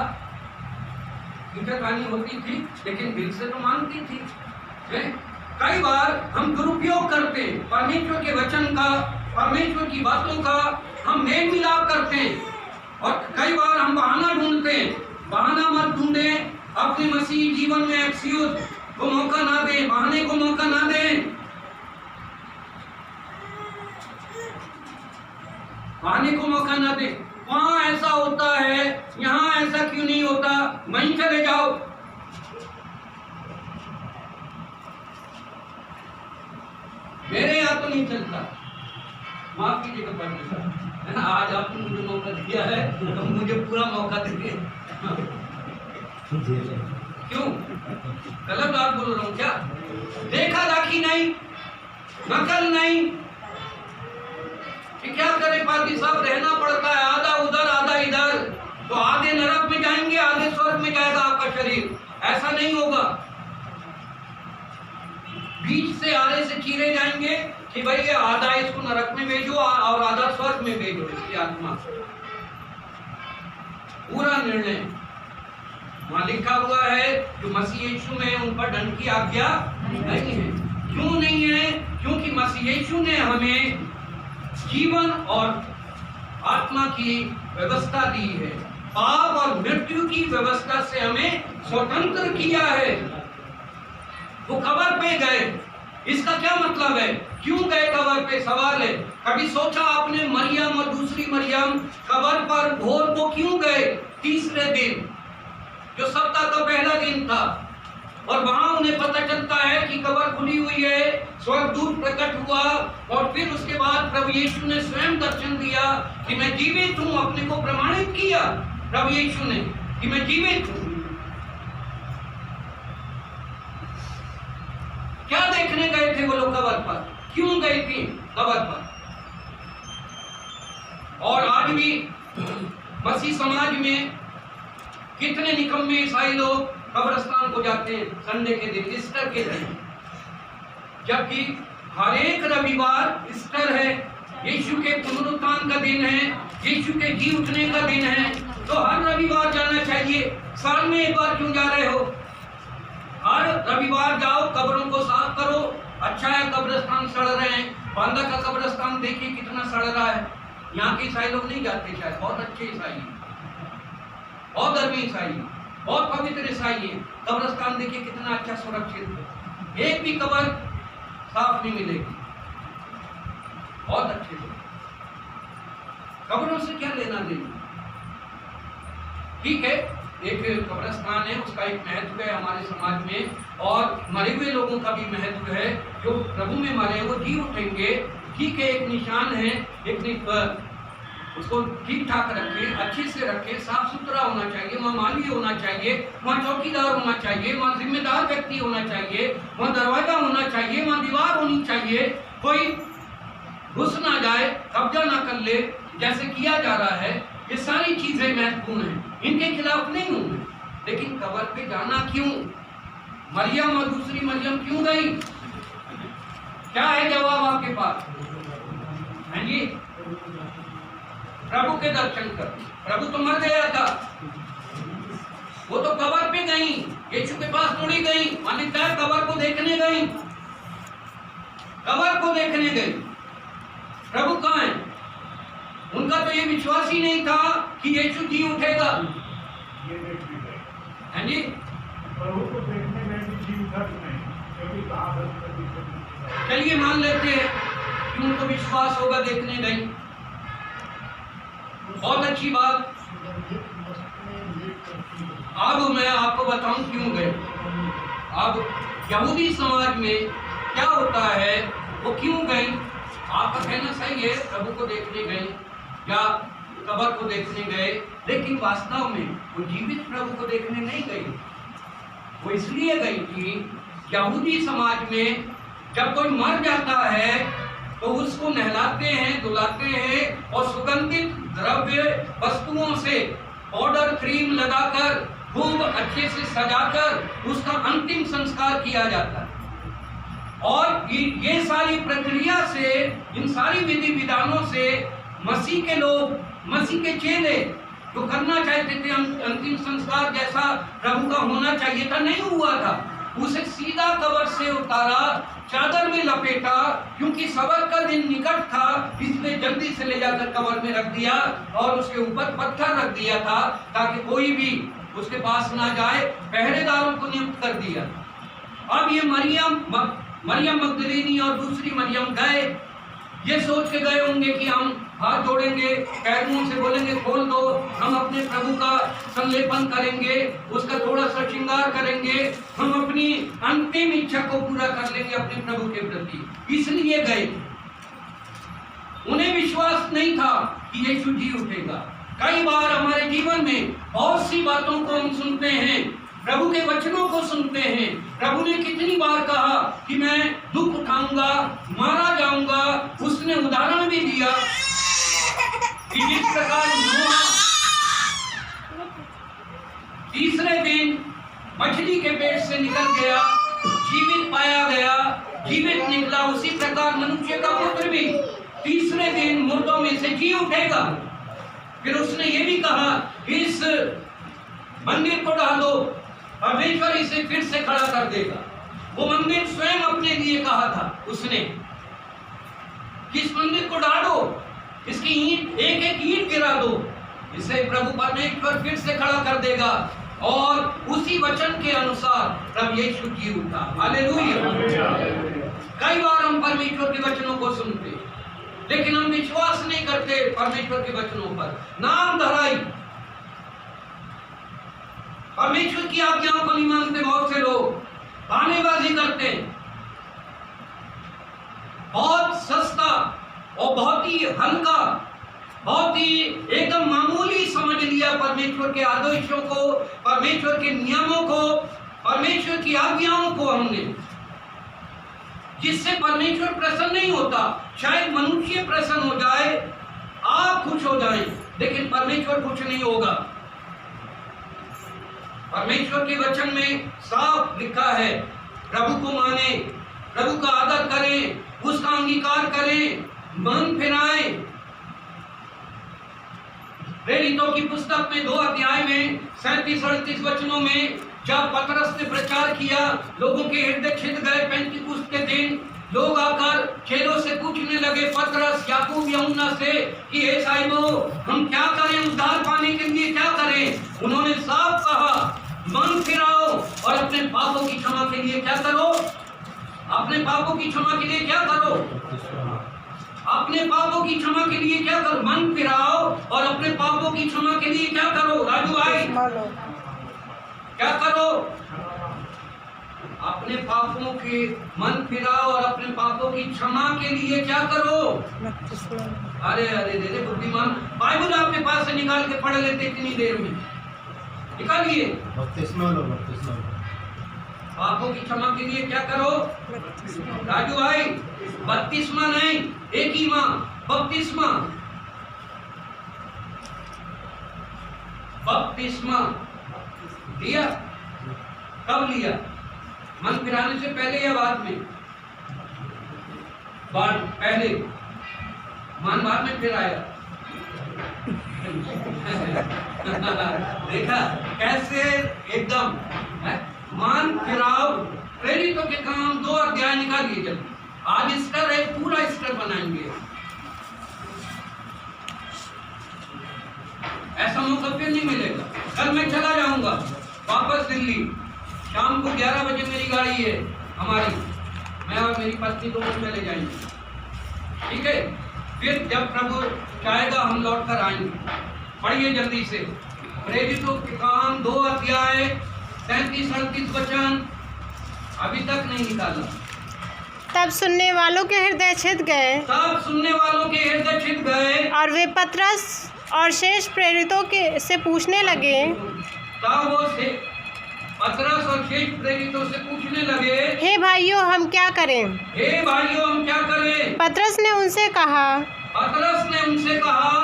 कहानी होती थी, लेकिन दिल से तो मानती थी। कई बार हम दुरुपयोग करते हैं परमेश्वर के वचन का, परमेश्वर की बातों का हम मेल मिलाप करते हैं, और कई बार हम बहाना ढूंढते हैं। बहाना मत ढूंढें, अपने मसीही जीवन में एक्सक्यूज को मौका ना दें, बहाने को मौका ना दें, बहाने को मौका ना दें। वहां ऐसा होता है, यहाँ ऐसा क्यों नहीं होता, वहीं चले जाओ। मेरे यहाँ तो नहीं चलता, माफ कीजिएगा पंडित, है ना, आज आपने मुझे मौका दिया है तो मुझे पूरा मौका देंगे। क्यों गलत बात बोल रहा हूँ क्या? देखा दाखी नहीं, नकल नहीं, कि क्या करे पादी साहब, रहना पड़ता है, आधा उधर आधा इधर, तो आधे नरक में जाएंगे, आधे स्वर्ग में जाएगा आपका शरीर। ऐसा नहीं होगा, बीच से आधे से चीरे जाएंगे कि भाई ये आधा इसको नरक में भेजो और आधा स्वर्ग में भेजो इसकी आत्मा। पूरा निर्णय वहां लिखा हुआ है, जो मसीह यीशु में उन पर दंड की आज्ञा नहीं है। क्यों नहीं है? क्योंकि मसीह यीशु ने हमें जीवन और आत्मा की व्यवस्था दी है, पाप और मृत्यु की व्यवस्था से हमें स्वतंत्र किया है। वो कब्र पे गए, इसका क्या मतलब है? क्यों गए कब्र पे? सवाल है। कभी सोचा आपने, मरियम और दूसरी मरियम कब्र पर भोर को क्यों गए? तीसरे दिन, जो सप्ताह का पहला दिन था, और वहां उन्हें पता चलता है कि कब्र खुली हुई है, स्वर्गदूत प्रकट हुआ, और फिर उसके बाद प्रभु यीशु ने स्वयं दर्शन दिया कि मैं जीवित हूं, अपने को प्रमाणित किया प्रभु यीशु ने कि मैं जीवित हूं। क्या देखने गए थे वो लोग कब्र पर? क्यों गई थी कब्र पर? और आज भी मसीह समाज में कितने निकम्मे ईसाई लोग कब्रिस्तान को जाते हैं संडे के दिन, ईस्टर के दिन, जबकि हर एक रविवार ईस्टर है, यीशु के पुनरुत्थान का दिन है, यीशु के जी उठने का दिन है। तो हर रविवार जाना चाहिए, साल में एक बार क्यों जा रहे हो? हर रविवार जाओ, कब्रों को साफ करो। अच्छा है कब्रिस्तान सड़ रहे हैं, बांदा का कब्रिस्तान देखिए कितना सड़ रहा है। यहाँ के ईसाई लोग नहीं जाते, शायद बहुत अच्छे ईसाई हैं, बहुत धर्मी ईसाई हैं, बहुत पवित्र ईसाई हैं। कब्रिस्तान देखिए कितना अच्छा सुरक्षित है, एक भी कब्र साफ नहीं मिलेगी, बहुत अच्छे से। कब्रों से क्या लेना देना? ठीक है, एक कब्रिस्तान है, उसका एक महत्व है हमारे समाज में, और मरे हुए लोगों का भी महत्व है। जो प्रभु में मरे वो जी उठेंगे, ठीक है, एक निशान है, एक उसको ठीक ठाक रखें, अच्छे से रखें, साफ सुथरा होना चाहिए, वहाँ माली होना चाहिए, वहाँ चौकीदार होना चाहिए, वहाँ जिम्मेदार व्यक्ति होना चाहिए, वहाँ दरवाजा होना चाहिए, वहाँ दीवार होनी चाहिए, कोई घुस ना जाए, कब्जा ना कर ले जैसे किया जा रहा है। ये सारी चीजें महत्वपूर्ण हैं, इनके खिलाफ नहीं हूं मैं, लेकिन कब्र पे जाना क्यों? मरियम और दूसरी मरियम क्यों गई? क्या है जवाब आपके पास? हैं जी? प्रभु के दर्शन कर, प्रभु तो मर गया था, वो तो कब्र पे गई, यीशु के पास थोड़ी गई, मान लिखता है कब्र को देखने गई, कब्र को देखने गई। प्रभु कहाँ है? उनका तो ये विश्वास ही नहीं था कि यीशु जी उठेगा। हैं जी? प्रभु को देखने में भी जी उठा नहीं, क्योंकि चलिए मान लेते हैं कि उनको विश्वास होगा, देखने गई, बहुत अच्छी बात। अब मैं आपको बताऊं क्यों गए। अब यहूदी समाज में क्या होता है, वो क्यों गई? आपका कहना सही है, प्रभु को देखने गए या कब्र को देखने गए, लेकिन वास्तव में वो जीवित प्रभु को देखने नहीं गई। वो इसलिए गई कि यहूदी समाज में जब कोई मर जाता है तो उसको नहलाते हैं, धुलाते हैं और सुगंधित द्रव्य वस्तुओं से पाउडर क्रीम लगाकर खूब अच्छे से सजाकर उसका अंतिम संस्कार किया जाता है। और ये सारी प्रक्रिया से, इन सारी विधि विधानों से मसीह के लोग, मसीह के चेले जो करना चाहते थे अंतिम संस्कार जैसा प्रभु का होना चाहिए था, नहीं हुआ था। उसे सीधा कब्र से उतारा, चादर में लपेटा, क्योंकि सबर का दिन निकट था, इसलिए जल्दी से ले जाकर कब्र में रख दिया और उसके ऊपर पत्थर रख दिया था ताकि कोई भी उसके पास ना जाए। पहरेदारों को नियुक्त कर दिया। अब ये मरियम मगदलीनी और दूसरी मरियम गए, ये सोच के गए होंगे कि हम हाथ जोड़ेंगे, पैरों से बोलेंगे खोल दो, हम अपने प्रभु का संलेपन करेंगे, उसका थोड़ा सा श्रृंगार करेंगे, हम अपनी अंतिम इच्छा को पूरा कर लेंगे अपने प्रभु के प्रति। इसलिए गए। उन्हें विश्वास नहीं था कि यीशु जी उठेगा। कई बार हमारे जीवन में बहुत सी बातों को हम सुनते हैं, प्रभु के वचनों को सुनते हैं। प्रभु ने कितनी बार कहा कि मैं दुख उठाऊंगा, मारा जाऊंगा। उसने उदाहरण भी दिया कि जिस प्रकार नोहा तीसरे दिन मछली के पेट से निकल गया, जीवित पाया गया, जीवित निकला, उसी प्रकार मनुष्य का पुत्र भी तीसरे दिन मुर्दों में से जी उठेगा। फिर उसने ये भी कहा, इस मंदिर को ढा दो, परमेश्वर इसे फिर से खड़ा कर देगा। वो मंदिर स्वयं अपने लिए कहा था उसने, किस मंदिर को ढा दो, इसकी ईंट एक एक ईंट गिरा दो, इसे प्रभु परमेश्वर फिर से खड़ा कर देगा। और उसी वचन के अनुसार प्रभु यीशु जी उठा। हालेलुया। कई बार हम परमेश्वर के वचनों को सुनते, लेकिन हम विश्वास नहीं करते परमेश्वर के वचनों पर। नाम धराई, परमेश्वर की आज्ञाओं को नहीं मानते बहुत से लोग, बहानेबाजी करते हैं, बहुत सस्ता और बहुत ही हल्का, बहुत ही एकदम मामूली समझ लिया परमेश्वर के आदेशों को, परमेश्वर के नियमों को, परमेश्वर की आज्ञाओं को हमने, जिससे परमेश्वर प्रसन्न नहीं होता। शायद मनुष्य प्रसन्न हो जाए, आप खुश हो जाएं, लेकिन परमेश्वर खुश नहीं होगा। परमेश्वर के वचन में साफ लिखा है, प्रभु को माने, प्रभु का आदर करें, उसका अंगीकार करें, मन फिराएं। प्रेरितों की पुस्तक में 2 अध्याय में 37-38 वचनों में जब पतरस ने प्रचार किया, लोगों के हृदय छिद गए। पेंतीकुस्त के दिन लोग आकर चेलों से पूछने लगे, पतरस, याकूब, यूहन्ना से कि हे साहिबो, हम क्या करें, उद्धार पाने के लिए क्या करें? उन्होंने साफ कहा, मन फिराओ और अपने पापों की क्षमा के लिए क्या करो? अपने पापों की क्षमा के लिए क्या करो? अपने पापों की क्षमा के लिए क्या करो? मन फिराओ और अपने पापों की क्षमा के लिए क्या करो? राजू भाई, क्या करो? अपने पापों के मन फिराओ और अपने पापों की क्षमा के लिए क्या करो? अरे अरे दे बुद्धिमान, बाइबल आपके पास से निकाल के पढ़ लेते इतनी देर में। निकालिए। पापों की क्षमा के लिए क्या करो? राजू भाई, बपतिस्मा नहीं, एक ही माँ, बपतिस्मा। बपतिस्मा लिया? कब लिया? मन फिराने से पहले या बाद में? बाद, पहले। मन बाद में फिराया। देखा कैसे एकदम मन फिराओ। प्रेरितों के काम 2 अध्याय निकालिए जल्दी। आज स्टर है, पूरा स्टर बनाएंगे। ऐसा मौका फिर नहीं मिलेगा। कल मैं चला जाऊंगा वापस दिल्ली। शाम को 11 बजे मेरी गाड़ी है हमारी, मैं और मेरी पत्नी दोनों चले जाएंगे, ठीक है? फिर जब प्रभु चाहेगा हम लौट कर आएंगे। पढ़िए जल्दी से प्रेरितों के काम 2 अध्याय 37-38 वचन। अभी तक नहीं निकाला। तब सुनने वालों के हृदय छिद गए। तब सुनने वालों के हृदय छिद गए और वे पतरस और शेष प्रेरितों के से पूछने लगे। तब वो से पतरस और शेष प्रेरितों से पूछने लगे, हे भाइयों, हम क्या करें? हे भाइयों, हम क्या करें? पतरस ने उनसे कहा,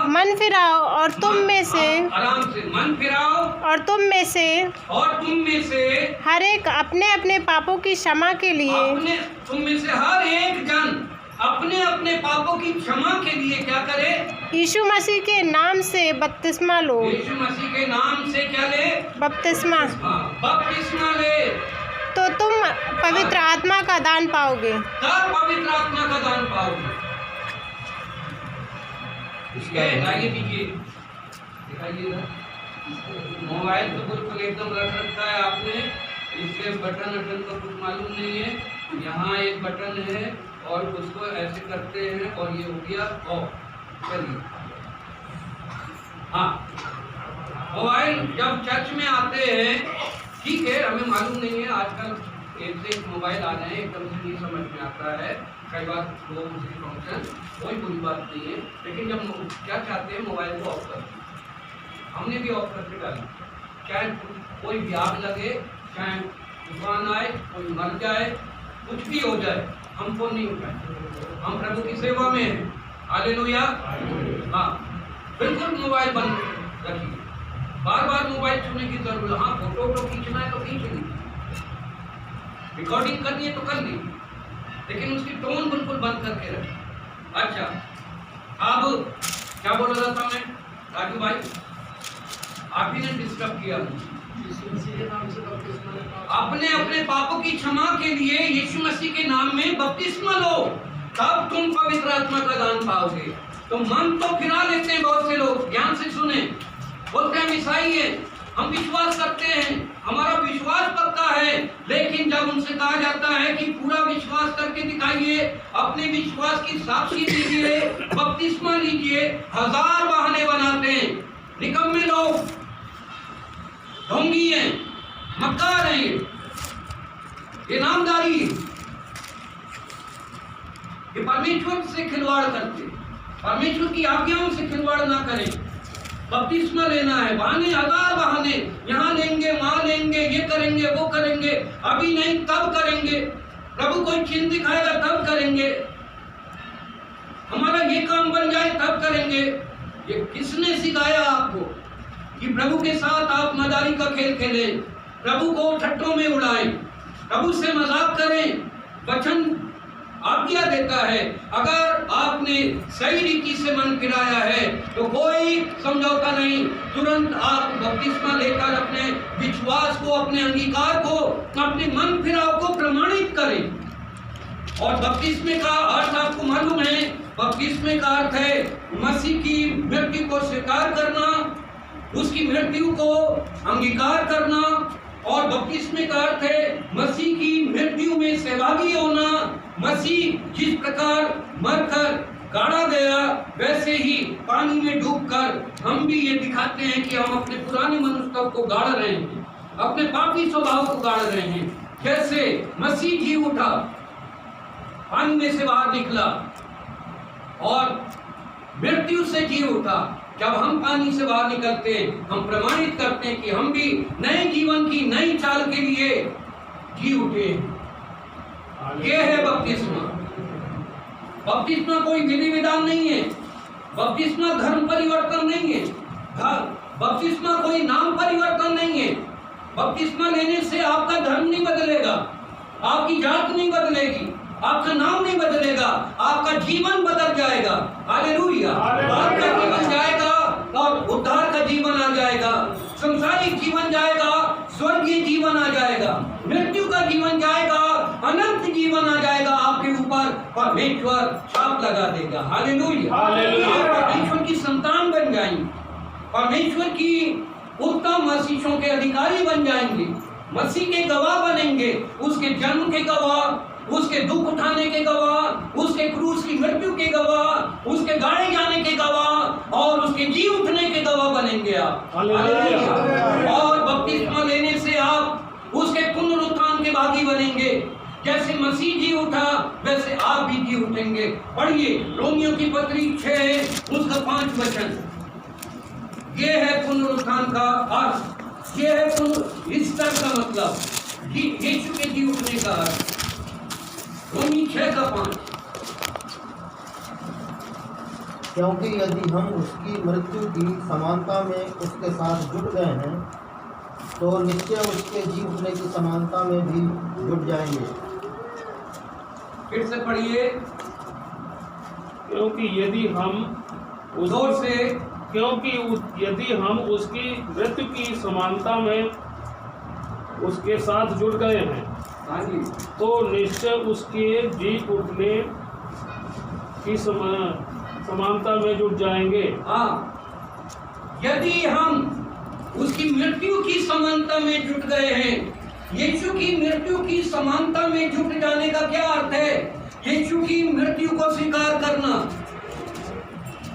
मन फिराओ और तुम में से, आराम से, मन फिराओ और तुम में से हर एक अपने अपने पापों की क्षमा के लिए, तुम में से हर एक जन अपने अपने पापों की क्षमा के लिए क्या करे? यीशु मसीह के नाम से बपतिस्मा लो। यीशु मसीह के नाम से क्या ले? बपतिस्मा। बपतिस्मा ले, तो तुम पवित्र आत्मा का दान पाओगे। तब पवित्र आत्मा का दान पाओगे। दिखाइए, दीजिए, दिखाइए। मोबाइल तो बिल्कुल एकदम रख रखा है आपने, इसके बटन का कुछ मालूम नहीं है। यहाँ एक बटन है और उसको ऐसे करते हैं और ये हो गया ऑफ। चलिए, हाँ, मोबाइल जब चर्च में आते हैं, ठीक है, हमें मालूम नहीं है, आजकल एक से एक मोबाइल आ रहे हैं, एकदम से नहीं समझ में आता है कई बार लोग उसकी फंक्शन, कोई बुरी बात नहीं है। लेकिन जब क्या चाहते हैं, मोबाइल को ऑफ कर, हमने भी ऑफ करके डाला। चाहे कोई भी आग लगे, चाहे तूफान आए, कोई मर जाए, कुछ भी हो जाए, हम फोन नहीं उठाए। हम प्रभु की सेवा में हैं। हालेलुया। हाँ, बिल्कुल मोबाइल बंद रखिए। बार बार मोबाइल छूने की जरूरत, हाँ, फोटो खींचना है तो खींच लीजिए, रिकॉर्डिंग करनी है तो कर लीजिए, लेकिन उसकी टोन बिल्कुल बंद करके रखें। अच्छा, अब क्या बोल रहा था मैं? राजू भाई, आप ही ने डिस्टर्ब किया। अपने अपने पापों की क्षमा के लिए यीशु मसीह के नाम में बपतिस्मा लो, तब तुम पवित्र आत्मा का दान पाओगे। तो मन तो फिरा लेते हैं बहुत से लोग, ध्यान से सुने, बोलते हैं हम ईसाई हैं, हम विश्वास करते हैं, हमारा विश्वास पक्का है, लेकिन जब उनसे कहा जाता है कि पूरा विश्वास करके दिखाइए, अपने विश्वास की साक्षी दीजिए, बपतिस्मा लीजिए, 1000 बहाने बनाते हैं। निकम्मे लोग, ढोंगी हैं, मक्कार हैं, ये नामदारी, ये परमेश्वर से खिलवाड़ करते, परमेश्वर की आज्ञाओं से खिलवाड़ ना करें। बपतिस्मा लेना है, बहाने, 1000 बहाने, यहाँ लेंगे, वहां लेंगे, ये करेंगे, वो करेंगे, अभी नहीं तब करेंगे, प्रभु कोई चिन्ह दिखाएगा तब करेंगे, हमारा ये काम बन जाए तब करेंगे। ये किसने सिखाया आपको कि प्रभु के साथ आप मदारी का खेल खेलें, प्रभु को ठट्टों में उड़ाएं, प्रभु से मजाक करें, वचन आज्ञा देता है। अगर आपने सही रीति से मन फिराया है तो कोई समझौता नहीं, तुरंत आप बपतिस्मा लेकर अपने विश्वास को, अपने अंगीकार को, अपने मन फिराव को प्रमाणित करें। और बपतिस्मे का अर्थ आपको मालूम है, बपतिस्मे का अर्थ है मसीह की मृत्यु को स्वीकार करना, उसकी मृत्यु को अंगीकार करना। और बपतिस्मे का अर्थ है मसीह की मृत्यु में सहभागी होना। मसीह जिस प्रकार मरकर गाड़ा गया, वैसे ही पानी में डूबकर हम भी ये दिखाते हैं कि हम अपने पुराने मनुष्य को गाड़ रहे हैं, अपने पापी स्वभाव को गाड़ रहे हैं। जैसे मसीह जी उठा, पानी में से बाहर निकला और मृत्यु से जी उठा। जब हम पानी से बाहर निकलते हैं, हम प्रमाणित करते हैं कि हम भी नए जीवन की नई चाल के लिए जी उठे। ये है बपतिस्मा। बपतिस्मा कोई विधि विधान नहीं है, बपतिस्मा धर्म परिवर्तन नहीं है, बपतिस्मा कोई नाम परिवर्तन नहीं है। बपतिस्मा लेने से आपका धर्म नहीं बदलेगा, आपकी जात नहीं बदलेगी, आपका नाम नहीं बदलेगा, आपका जीवन बदल जाएगा। हालेलुया। आपका जीवन जाएगा और उद्धार का जीवन आ जाएगा, संसारिक जीवन जाएगा, स्वर्गीय जीवन आ जाएगा, मृत्यु का जीवन जाएगा, अनंत जीवन आ जाएगा। आपके ऊपर परमेश्वर छाप लगा देगा। हालेलुया। आप परमेश्वर की संतान बन जाएंगे, परमेश्वर की उत्तम आशीषों के अधिकारी बन जाएंगे, मसीह के गवाह बनेंगे, उसके जन्म के गवाह, उसके दुख उठाने के गवाह, उसके क्रूस की मृत्यु के गवाह, उसके गाड़े जाने के गवाह और उसके जी उठने के गवाह बनेंगे आप। और बपतिस्मा लेने से आप उसके पुनरुत्थान के भागी बनेंगे। जैसे मसीह जी उठा, वैसे आप भी जी उठेंगे। पढ़िए रोमियो की पत्री 6 उसका 5 वचन। ये है पुनरुत्थान का अर्थ, ये है ईस्टर का मतलब, यीशु के जी उठने का अर्थ। रोमी 6 का 5। क्योंकि यदि हम उसकी मृत्यु की समानता में उसके साथ जुट गए हैं, तो निश्चय उसके जी उठने की समानता में भी जुट जाएंगे। फिर से पढ़िए। क्योंकि यदि हम जोर से। यदि हम उसकी मृत्यु की समानता में उसके साथ जुड़ गए हैं, हाँ जी, तो निश्चय उसके जी उठने की समानता में जुट जाएंगे। हाँ, यदि हम उसकी मृत्यु की समानता में जुट गए हैं। यीशु की मृत्यु की समानता में जुट जाने का क्या अर्थ है? यीशु की मृत्यु को स्वीकार करना।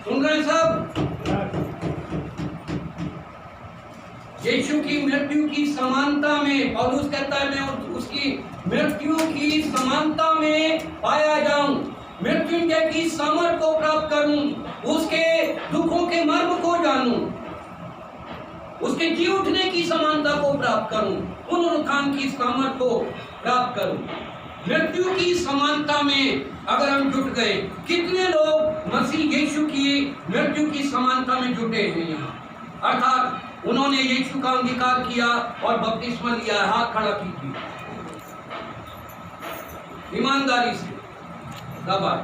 सुन रहे हैं सब? यीशु की मृत्यु की समानता में, पौलुस कहता है मैं उसकी मृत्यु की समानता में पाया जाऊं, मृत्युंजय की सामर्थ को प्राप्त करूं, उसके दुखों के मर्म को जानूं, उसके जी उठने की समानता को प्राप्त करूं, पुनरुत्थान की सामर्थ को प्राप्त करूं। मृत्यु की समानता में अगर हम जुट गए, कितने लोग मसीह यीशु की मृत्यु की समानता में जुटे हैं यहाँ? अर्थात उन्होंने यीशु का अंगीकार किया और बपतिस्मा लिया। हाथ खड़ा कीजिए ईमानदारी से। कब आए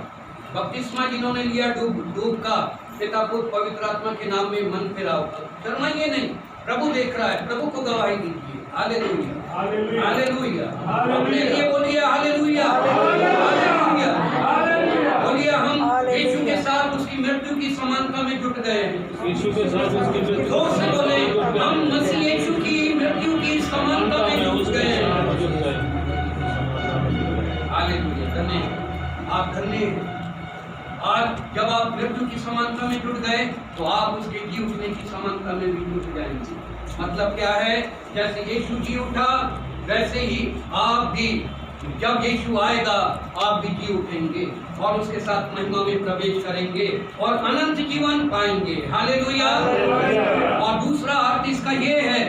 बपतिस्मा जिन्होंने लिया? डूब का पिता पुत्र पवित्र आत्मा के नाम में मन फिराओ। शर्माइए नहीं, प्रभु देख रहा है, प्रभु को गवाही दीजिए। Hallelujah, hallelujah. अपने लिए बोलिए हालेलुया, हालेलुया। बोलिए हम यीशु के साथ उसकी मृत्यु की समानता में जुट गए हैं। यीशु के साथ उसकी मृत्यु जोर से बोले, हम मसीह यीशु की मृत्यु की समानता में जुट गए हैं। हालेलुया। धन्य आप, धन्य। आज जब आप मृत्यु की समानता में जुट गए तो आप उसके जी उठने की समानता में भी जुट जाएंगे। मतलब क्या है? जैसे यीशु जी उठा, वैसे ही आप भी, जब यीशु आएगा आप भी जी उठेंगे और उसके साथ महिमा में प्रवेश करेंगे और अनंत जीवन पाएंगे। हालेलुया। और दूसरा अर्थ इसका ये है,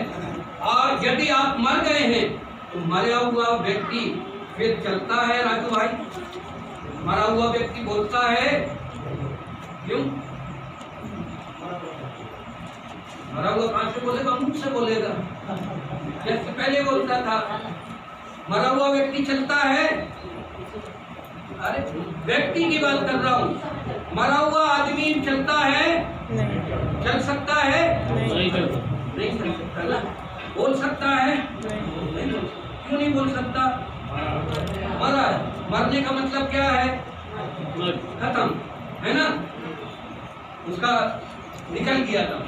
और यदि आप मर गए हैं तो मरा हुआ व्यक्ति फिर चलता है। राजू भाई, मरा हुआ व्यक्ति बोलता है, क्यों? मरा हुआ कहाँ से बोलेगा? मुंह से बोलेगा, जैसे पहले बोलता था। मरा हुआ व्यक्ति चलता है, अरे व्यक्ति की बात कर रहा हूँ। मरा हुआ आदमी चलता है? नहीं, चल सकता है? नहीं करता। नहीं चल सकता ना। बोल सकता है? नहीं बोल। क्यों नहीं बोल सकता? मरा है। मरने का मतलब क्या है? खत्म है ना, उसका निकल गया था।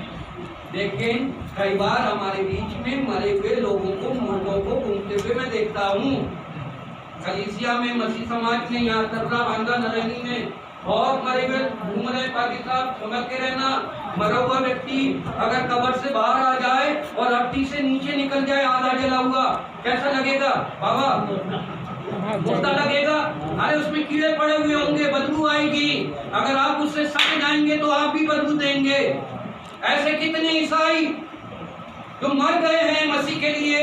लेकिन कई बार हमारे बीच में मरे हुए लोगों को, मुर्दों को घूमते हुए मैं देखता हूँ। कलीसिया में, मसीह समाज में, यहाँ तरला भांगा नरैनी में बहुत मरे हुए घूम रहे। पादी साहब समझ के रहना, मरा हुआ व्यक्ति अगर कब्र से बाहर आ जाए और हड्डी से नीचे निकल जाए आधा जला हुआ, कैसा लगेगा बाबा? मुर्दा लगेगा। अरे उसमें कीड़े पड़े हुए होंगे, बदबू आएगी। अगर आप उससे सट जाएंगे तो आप भी बदबू देंगे। ऐसे कितने ईसाई जो मर गए हैं मसीह के लिए,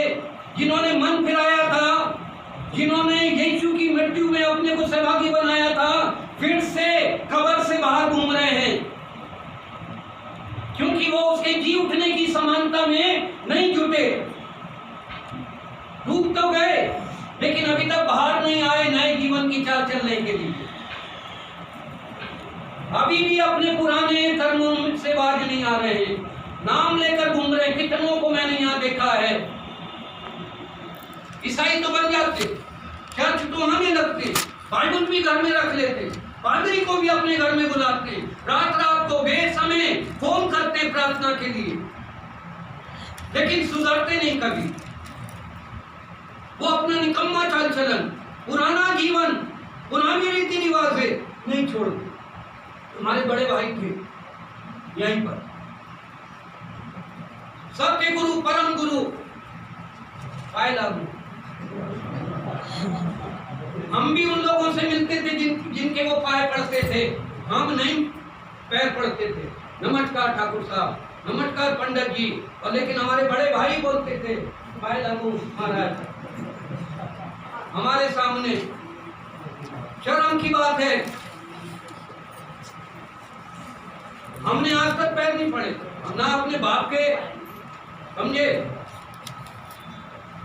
जिन्होंने मन फिराया था, जिन्होंने यीशु की मृत्यु में अपने को सहभागी बनाया था, फिर से कब्र से बाहर घूम रहे हैं, क्योंकि वो उसके जी उठने की समानता में नहीं जुटे। डूब तो गए लेकिन अभी तक बाहर नहीं आए नए जीवन की चाल चलने के लिए। अभी भी अपने पुराने कर्मों से बाज नहीं आ रहे हैं, नाम लेकर घूम रहे। कितनों को मैंने यहाँ देखा है। ईसाई तो बन जाते, चर्च तो हमें लगते, बाइबल भी घर में रख लेते, पादरी को भी अपने घर में बुलाते, रात रात को बेसमय फोन करते प्रार्थना के लिए, लेकिन सुधरते नहीं कभी। वो अपना निकम्मा चाल चलन, पुराना जीवन, पुरानी रीति रिवाज है नहीं छोड़ते। हमारे बड़े भाई थे यहीं पर, सत्य गुरु, परम गुरु पाए लागू। हम भी उन लोगों से मिलते थे जिनके वो पाए पड़ते थे, हम नहीं पैर पड़ते थे। नमस्कार ठाकुर साहब, नमस्कार पंडित जी। और लेकिन हमारे बड़े भाई बोलते थे पाए लागू महाराज हमारे सामने। शर्म की बात है, हमने आज तक पैर नहीं पड़े ना अपने बाप के, समझे।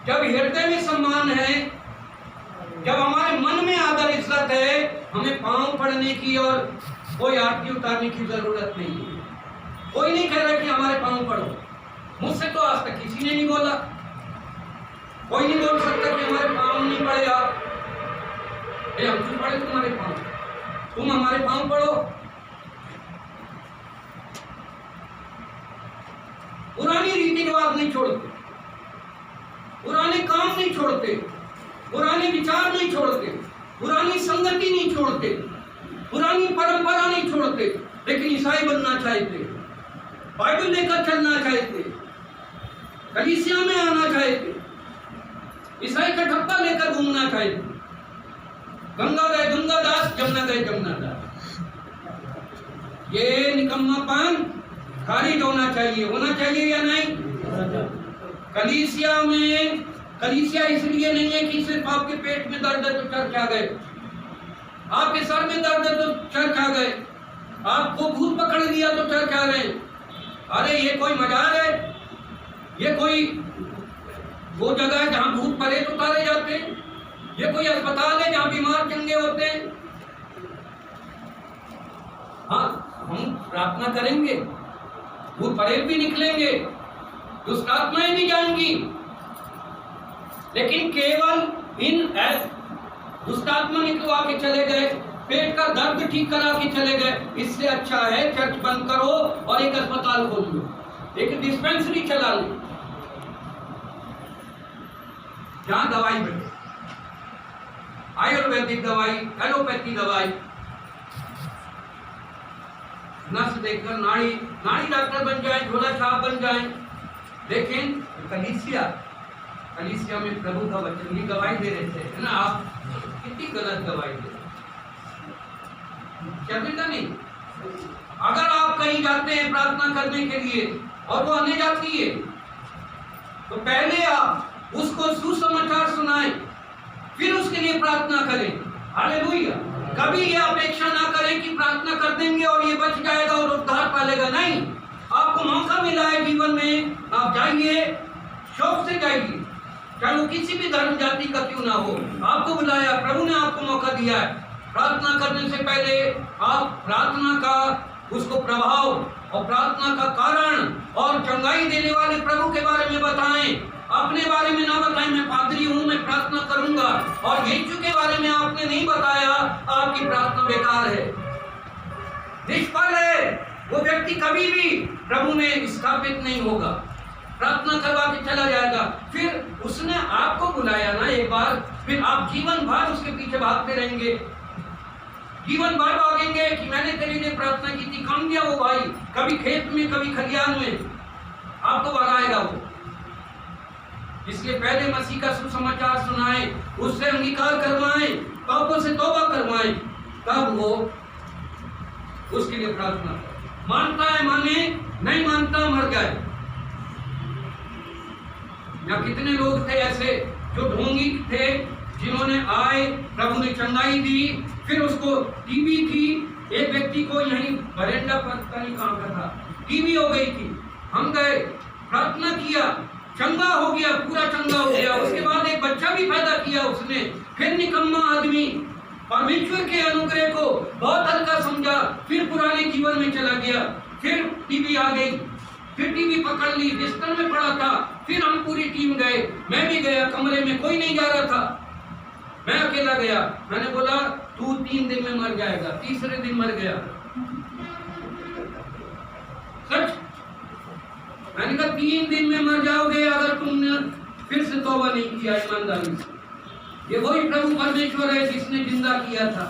जब हृदय में सम्मान है, जब हमारे मन में आदर इज्जत है, हमें पांव पड़ने की और कोई आरती उतारने की जरूरत नहीं है। कोई नहीं कह रहा कि हमारे पांव पड़ो। मुझसे तो आज तक किसी ने नहीं बोला, कोई नहीं बोल सकता कि हमारे पांव नहीं पड़े। आप हम क्यों पड़े तुम्हारे पांव, तुम हमारे पांव पड़ो। पुरानी रीति रिवाज नहीं छोड़ते, पुराने काम नहीं छोड़ते, पुराने विचार नहीं छोड़ते, पुरानी संगति नहीं छोड़ते, पुरानी परंपरा नहीं छोड़ते। लेकिन ईसाई बनना चाहते, बाइबल लेकर चलना चाहते, कलीसिया में आना चाहते, ईसाई का ठप्पा लेकर घूमना चाहते। गंगा गए गंगादास, जमुना गए जमुनादास। ये निकम्मापन खारिज होना चाहिए या नहीं? कलीसिया में, कलीसिया इसलिए नहीं है कि सिर्फ आपके पेट में दर्द है तो चर्च आ गए, आपके सर में दर्द है तो चर्च आ गए, आपको भूत पकड़ लिया तो चर्च आ गए। अरे ये कोई मजाक है? ये कोई वो जगह है जहाँ भूत प्रेत उतारे जाते हैं? ये कोई अस्पताल है जहाँ बीमार चंगे होते हैं? हाँ, हम प्रार्थना करेंगे, भूत प्रेत भी निकलेंगे, दुष्ट आत्माएं भी जाएंगी, लेकिन केवल इन दुष्ट आत्मा निकलवा के चले गए, पेट का दर्द ठीक करा के चले गए, इससे अच्छा है चर्च बंद करो और एक अस्पताल खोल लो, एक डिस्पेंसरी चला लो, जहां दवाई मिले, आयुर्वेदिक दवाई, एलोपैथी दवाई, नस देखकर नाड़ी डॉक्टर बन जाए, झोला छाप बन जाए। लेकिन कलीसिया में प्रभु का वचन की गवाही दे रहे थे, है ना? आप कितनी गलत गवाही दे, चलेगा नहीं। अगर आप कहीं जाते हैं प्रार्थना करने के लिए और वो आने जाती है, तो पहले आप उसको सुसमाचार सुनाएं, फिर उसके लिए प्रार्थना करें। हालेलुया। कभी ये अपेक्षा ना करें कि प्रार्थना कर देंगे और ये बच जाएगा और उद्धार पालेगा। नहीं, आपको मौका मिला है जीवन में, आप जाइए, शौक से जाइए, चाहे वो किसी भी धर्म जाति का क्यों ना हो। आपको बुलाया, प्रभु ने आपको मौका दिया है, प्रार्थना करने से पहले आप प्रार्थना का उसको प्रभाव और प्रार्थना का कारण और चंगाई देने वाले प्रभु के बारे में बताएं। अपने बारे में ना बताएं मैं पादरी हूं, मैं प्रार्थना करूंगा, और यीशु के बारे में आपने नहीं बताया, आपकी प्रार्थना बेकार है, निष्फल है। वो व्यक्ति कभी भी प्रभु में स्थापित नहीं होगा, प्रार्थना करवा के चला जाएगा। फिर उसने आपको बुलाया ना एक बार, फिर आप जीवन भर उसके पीछे भागते रहेंगे, जीवन भर भागेंगे कि मैंने तेरे लिए प्रार्थना की थी, काम दिया वो भाई, कभी खेत में कभी खलियान में, आपको भगाएगा वो। इसलिए पहले मसीह का सुसमाचार सुनाएं, उससे अंगीकार करवाएं, पापों से तौबा करवाएं, तब वो उसके लिए प्रार्थना करें। मानता है माने, नहीं मानता मर जाए। या कितने लोग थे ऐसे जो ढोंगी थे, जिन्होंने आए, प्रभु ने चंगाई दी, फिर उसको टीबी थी, एक व्यक्ति को यहीं बरेंडा पर पता नहीं कहाँ का था, टीबी हो गई थी, हम गए, प्रार्थना किया, चंगा हो गया, पूरा चंगा हो गया। उसके बाद एक बच्चा भी पैदा किया उसने। फिर निकम्मा आदमी परमेश्वर के अनुग्रह को बहुत हल्का समझा, फिर पुराने जीवन में चला गया, फिर टीबी आ गई, फिर टीबी पकड़ ली, बिस्तर में पड़ा था, फिर हम पूरी टीम गए, मैं भी गया, कमरे में कोई नहीं जा रहा था, मैं अकेला गया। मैंने बोला तू 3 दिन में मर जाएगा, तीसरे दिन मर गया, सच। मैंने कहा 3 दिन में मर जाओगे अगर तुमने फिर से तौबा नहीं किया ईमानदारी से। ये वही प्रभु परमेश्वर है जिसने जिंदा किया था,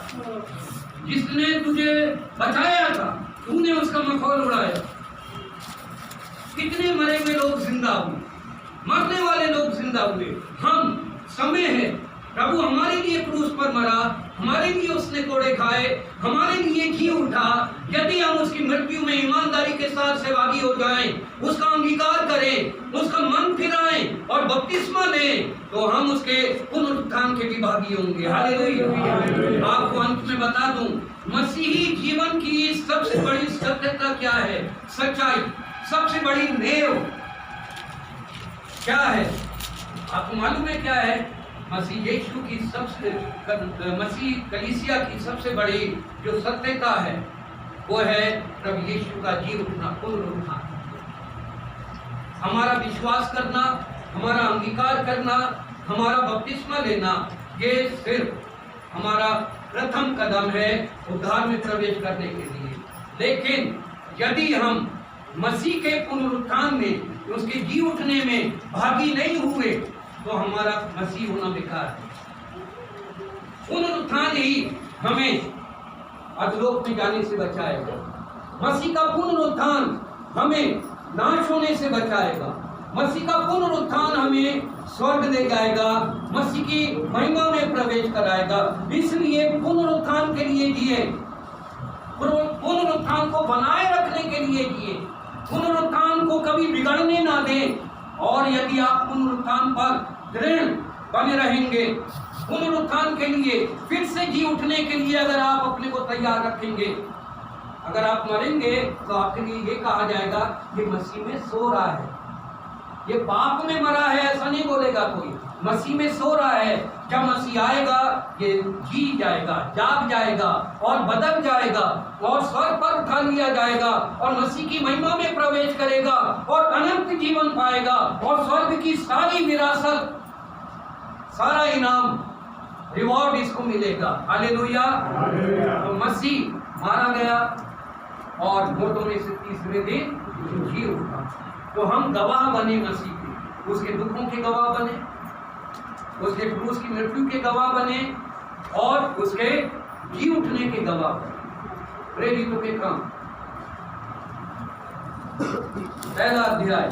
जिसने तुझे बचाया था, तूने उसका मखौल उड़ाया। कितने मरे हुए लोग जिंदा हुए, मरने वाले लोग जिंदा हुए। हम समय है, प्रभु हमारे लिए क्रूस पर मरा, हमारे लिए उसने कोड़े खाए, हमारे लिए जी उठा। यदि हम उसकी मृत्यु में ईमानदारी के साथ सहभागी हो जाएं, उसका अंगीकार करें, उसका मन फिराएं और बपतिस्मा लें, तो हम उसके पुनरुत्थान के भी भागी होंगे। हालेलुया। आपको अंत में बता दूं, मसीही जीवन की सबसे बड़ी सत्यता क्या है, सच्चाई, सबसे बड़ी नेव क्या है, आपको मालूम है क्या है? मसीह यीशु की मसीह कलीसिया की सबसे बड़ी जो सत्यता है वो है प्रभु यीशु का जी उठना, पुनरुत्थान। हमारा विश्वास करना, हमारा अंगीकार करना, हमारा बपतिस्मा लेना, ये सिर्फ हमारा प्रथम कदम है उद्धार में प्रवेश करने के लिए। लेकिन यदि हम मसीह के पुनरुत्थान में, उसके जी उठने में भागी नहीं हुए, तो हमारा मसीह होना बेकार है। पुनरुत्थान ही हमें अधोलोक में जाने से बचाएगा। मसीह का पुनरुत्थान हमें नाश होने से बचाएगा। मसीह का पुनरुत्थान हमें स्वर्ग ले जाएगा, मसीह की महिमा में प्रवेश कराएगा। इसलिए पुनरुत्थान के लिए जिए, पुनरुत्थान को बनाए रखने के लिए जिए, पुनरुत्थान को कभी बिगड़ने ना दें। और यदि आप पुनरुत्थान पर दृढ़ बने रहेंगे, पुनरुत्थान के लिए, फिर से जी उठने के लिए अगर आप अपने को तैयार रखेंगे, अगर आप मरेंगे तो आपके लिए ये कहा जाएगा कि मसीह में सो रहा है, ये पाप में मरा है, ऐसा नहीं बोलेगा कोई, मसीह में सो रहा है। जब मसीह आएगा ये जी जाएगा, जाग जाएगा और बदल जाएगा और स्वर्ग पर उठा लिया जाएगा और मसीह की महिमा में प्रवेश करेगा और अनंत जीवन पाएगा और स्वर्ग की सारी विरासत, सारा इनाम, रिवॉर्ड इसको मिलेगा। हालेलुया। तो मसीह मारा गया और मुर्दों में से तीसरे दिन जी उठा। तो हम गवाह बने मसीह के, उसके दुखों के गवाह बने, उसके क्रूस की मृत्यु के गवाह बने और उसके जी उठने के गवाह बने। प्रेरितों के काम पहला अध्याय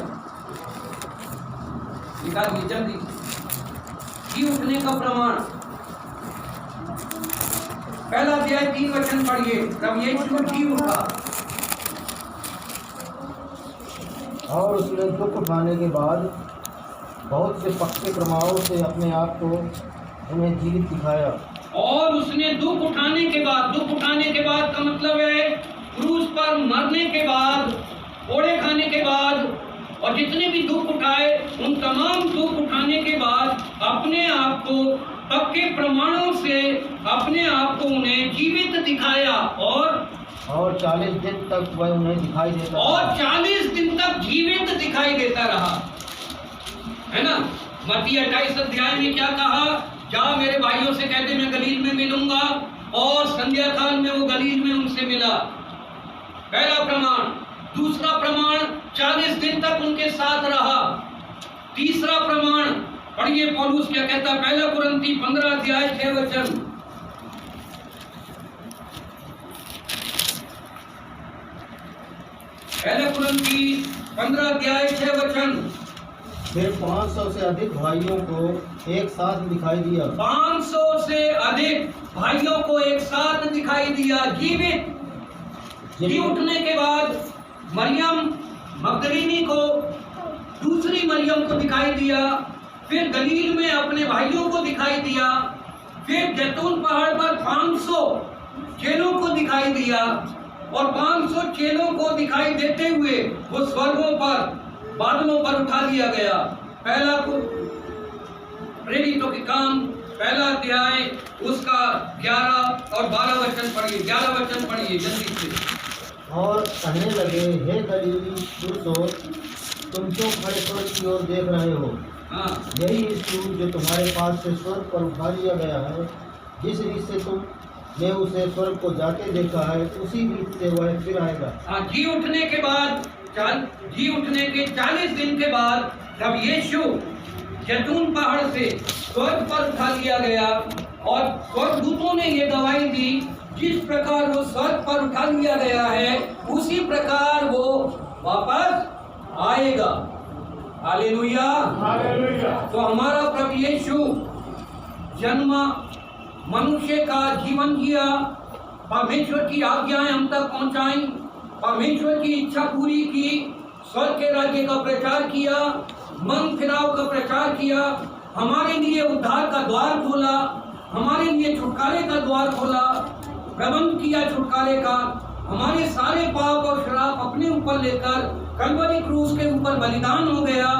निकालिए जल्दी, जी उठने का प्रमाण। पहला अध्याय 3 वचन पढ़िए। तब यीशु जी उठा और उसने दुख उठाने के बाद बहुत से पक्के प्रमाणों से अपने आप को उन्हें जीवित दिखाया। और उसने दुख उठाने के बाद, दुख उठाने के बाद का मतलब है क्रूस पर मरने के बाद, कोड़े खाने के बाद, और जितने भी दुख उठाए उन तमाम दुख उठाने के बाद अपने आप को तब के प्रमाणों से अपने आप को उन्हें जीवित दिखाया और 40 दिन तक वह उन्हें दिखाई देता और रहा। 40 दिन तक जीवित दिखाई देता रहा, है ना। मत्ती 28 अध्याय में क्या कहा? जा मेरे भाइयों से कहते मैं गलील में मिलूंगा, और संध्या काल में वो गलील में उनसे मिला। पहला प्रमाण। दूसरा प्रमाण 40 दिन तक उनके साथ रहा। तीसरा प्रमाण पढ़िए पौलुस क्या कहता है, पहला कुरिन्थी 15 अध्याय 6 वचन। पहले कुरिन्थी 15 अध्याय 6 वचन। फिर 500 से अधिक भाइयों को एक साथ दिखाई दिया। 500 से अधिक भाइयों को एक साथ दिखाई दिया जीवित। जी उठने के बाद मरियम मगदलीनी को, दूसरी मरियम को दिखाई दिया, फिर गलील में अपने भाइयों को दिखाई दिया, फिर जैतून पहाड़ पर 500 चेलों को दिखाई दिया, और 500 चेलों को दिखाई देते हुए वो स्वर्गों पर, बादलों पर उठा लिया गया। पहला प्रेरितों के काम पहला अध्याय उसका 11 और 12 वचन पढ़िए। 11 वचन पढ़िए जल्दी से। और कहने लगे, हे गलीली पुरुषों, तुम क्यों खड़े स्वर्ग की ओर देख रहे हो? हाँ, यही यीशु जो तुम्हारे पास से स्वर्ग पर उठा लिया गया है, जिस रीत से तुमने उसे स्वर्ग को जाते देखा है, उसी रीत से वह फिर आएगा। हाँ, जी उठने के बाद, जी उठने के 40 दिन के बाद जब यीशु जैतून पहाड़ से स्वर्ग पर उठा लिया गया, और स्वर्गदूतों ने ये गवाही दी, जिस प्रकार वो स्वर्ग पर उठा लिया गया है उसी प्रकार वो वापस आएगा। हालेलुया। हालेलुया। तो हमारा प्रभु यीशु जन्म, मनुष्य का जीवन जिया, परमेश्वर की आज्ञाएं हम तक पहुंचाई, परमेश्वर की इच्छा पूरी की, स्वर्ग के राज्य का प्रचार किया, मन फिराव का प्रचार किया, हमारे लिए उद्धार का द्वार खोला, हमारे लिए छुटकारे का द्वार खोला, प्रबंध किया छुटकारे का, हमारे सारे पाप और श्राप अपने ऊपर लेकर कलवरी क्रूस के ऊपर बलिदान हो गया,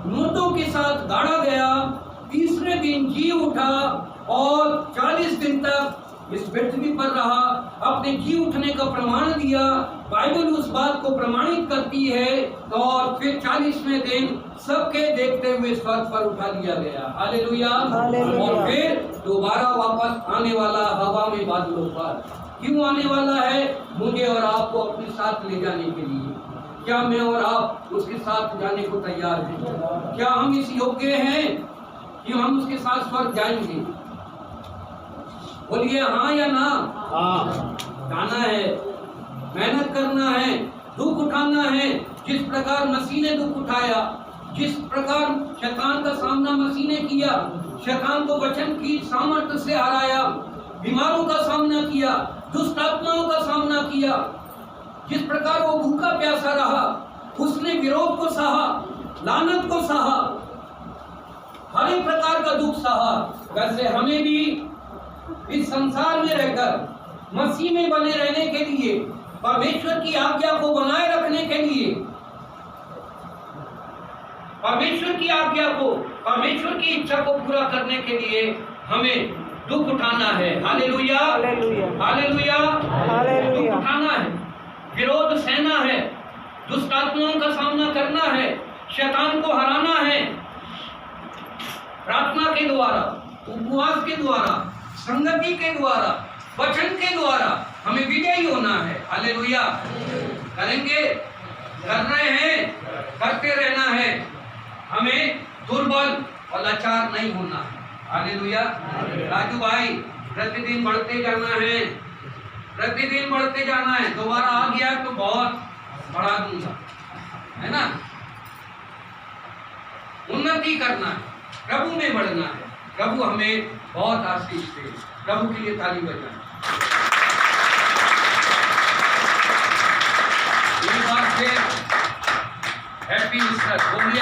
मौतों के साथ गाड़ा गया, तीसरे दिन जी उठा और 40 दिन तक इस पृथ्वी पर रहा, अपने जी उठने का प्रमाण दिया। बाइबल उस बात को प्रमाणित करती है, और फिर 40वें दिन सबके देखते हुए स्वर्ग पर उठा लिया गया। हालेलुया। और फिर दोबारा वापस आने वाला हवा में बादलों पर। क्यों आने वाला है? मुझे और आपको अपने साथ ले जाने के लिए। क्या मैं और आप उसके साथ जाने को तैयार हैं? क्या हम इस योग्य हैं कि हम उसके साथ स्वर्ग जाएंगे? बोलिए हाँ या ना। हाँ। जाना है, मेहनत करना है, दुख उठाना है। जिस प्रकार मसीह ने दुख उठाया, जिस प्रकार शैतान का सामना मसीह ने किया, शैतान को वचन की सामर्थ्य से हराया, बीमारों का सामना किया, दुष्ट आत्माओं का सामना किया, जिस प्रकार वो भूखा प्यासा रहा, उसने विरोध को सहा, लानत को सहा, हर एक प्रकार का दुख सहा, वैसे हमें भी इस संसार में रहकर मसीह में बने रहने के लिए, परमेश्वर की आज्ञा को बनाए रखने के लिए, परमेश्वर की आज्ञा को, परमेश्वर की इच्छा को पूरा करने के लिए हमें दुख उठाना है। हालेलुया, हालेलुया, दुख उठाना है, विरोध सहना है, दुष्ट आत्माओं का सामना करना है, शैतान को हराना है। प्रार्थना के द्वारा, उपवास के द्वारा, संगति के द्वारा, वचन के द्वारा हमें विजयी होना है। हालेलुया। करेंगे, कर रहे हैं, करते रहना है। हमें दुर्बल और लाचार नहीं होना है। हालेलुया। राजू भाई, प्रतिदिन बढ़ते जाना है, प्रतिदिन बढ़ते जाना है। दोबारा आ गया तो बहुत बढ़ा दूंगा, है ना। उन्नति करना है, प्रभु में बढ़ना है। प्रभु हमें बहुत आशीष दे। प्रभु के लिए ताली बजाएं। एक बार फिर हैप्पी ईस्टर बोलिए।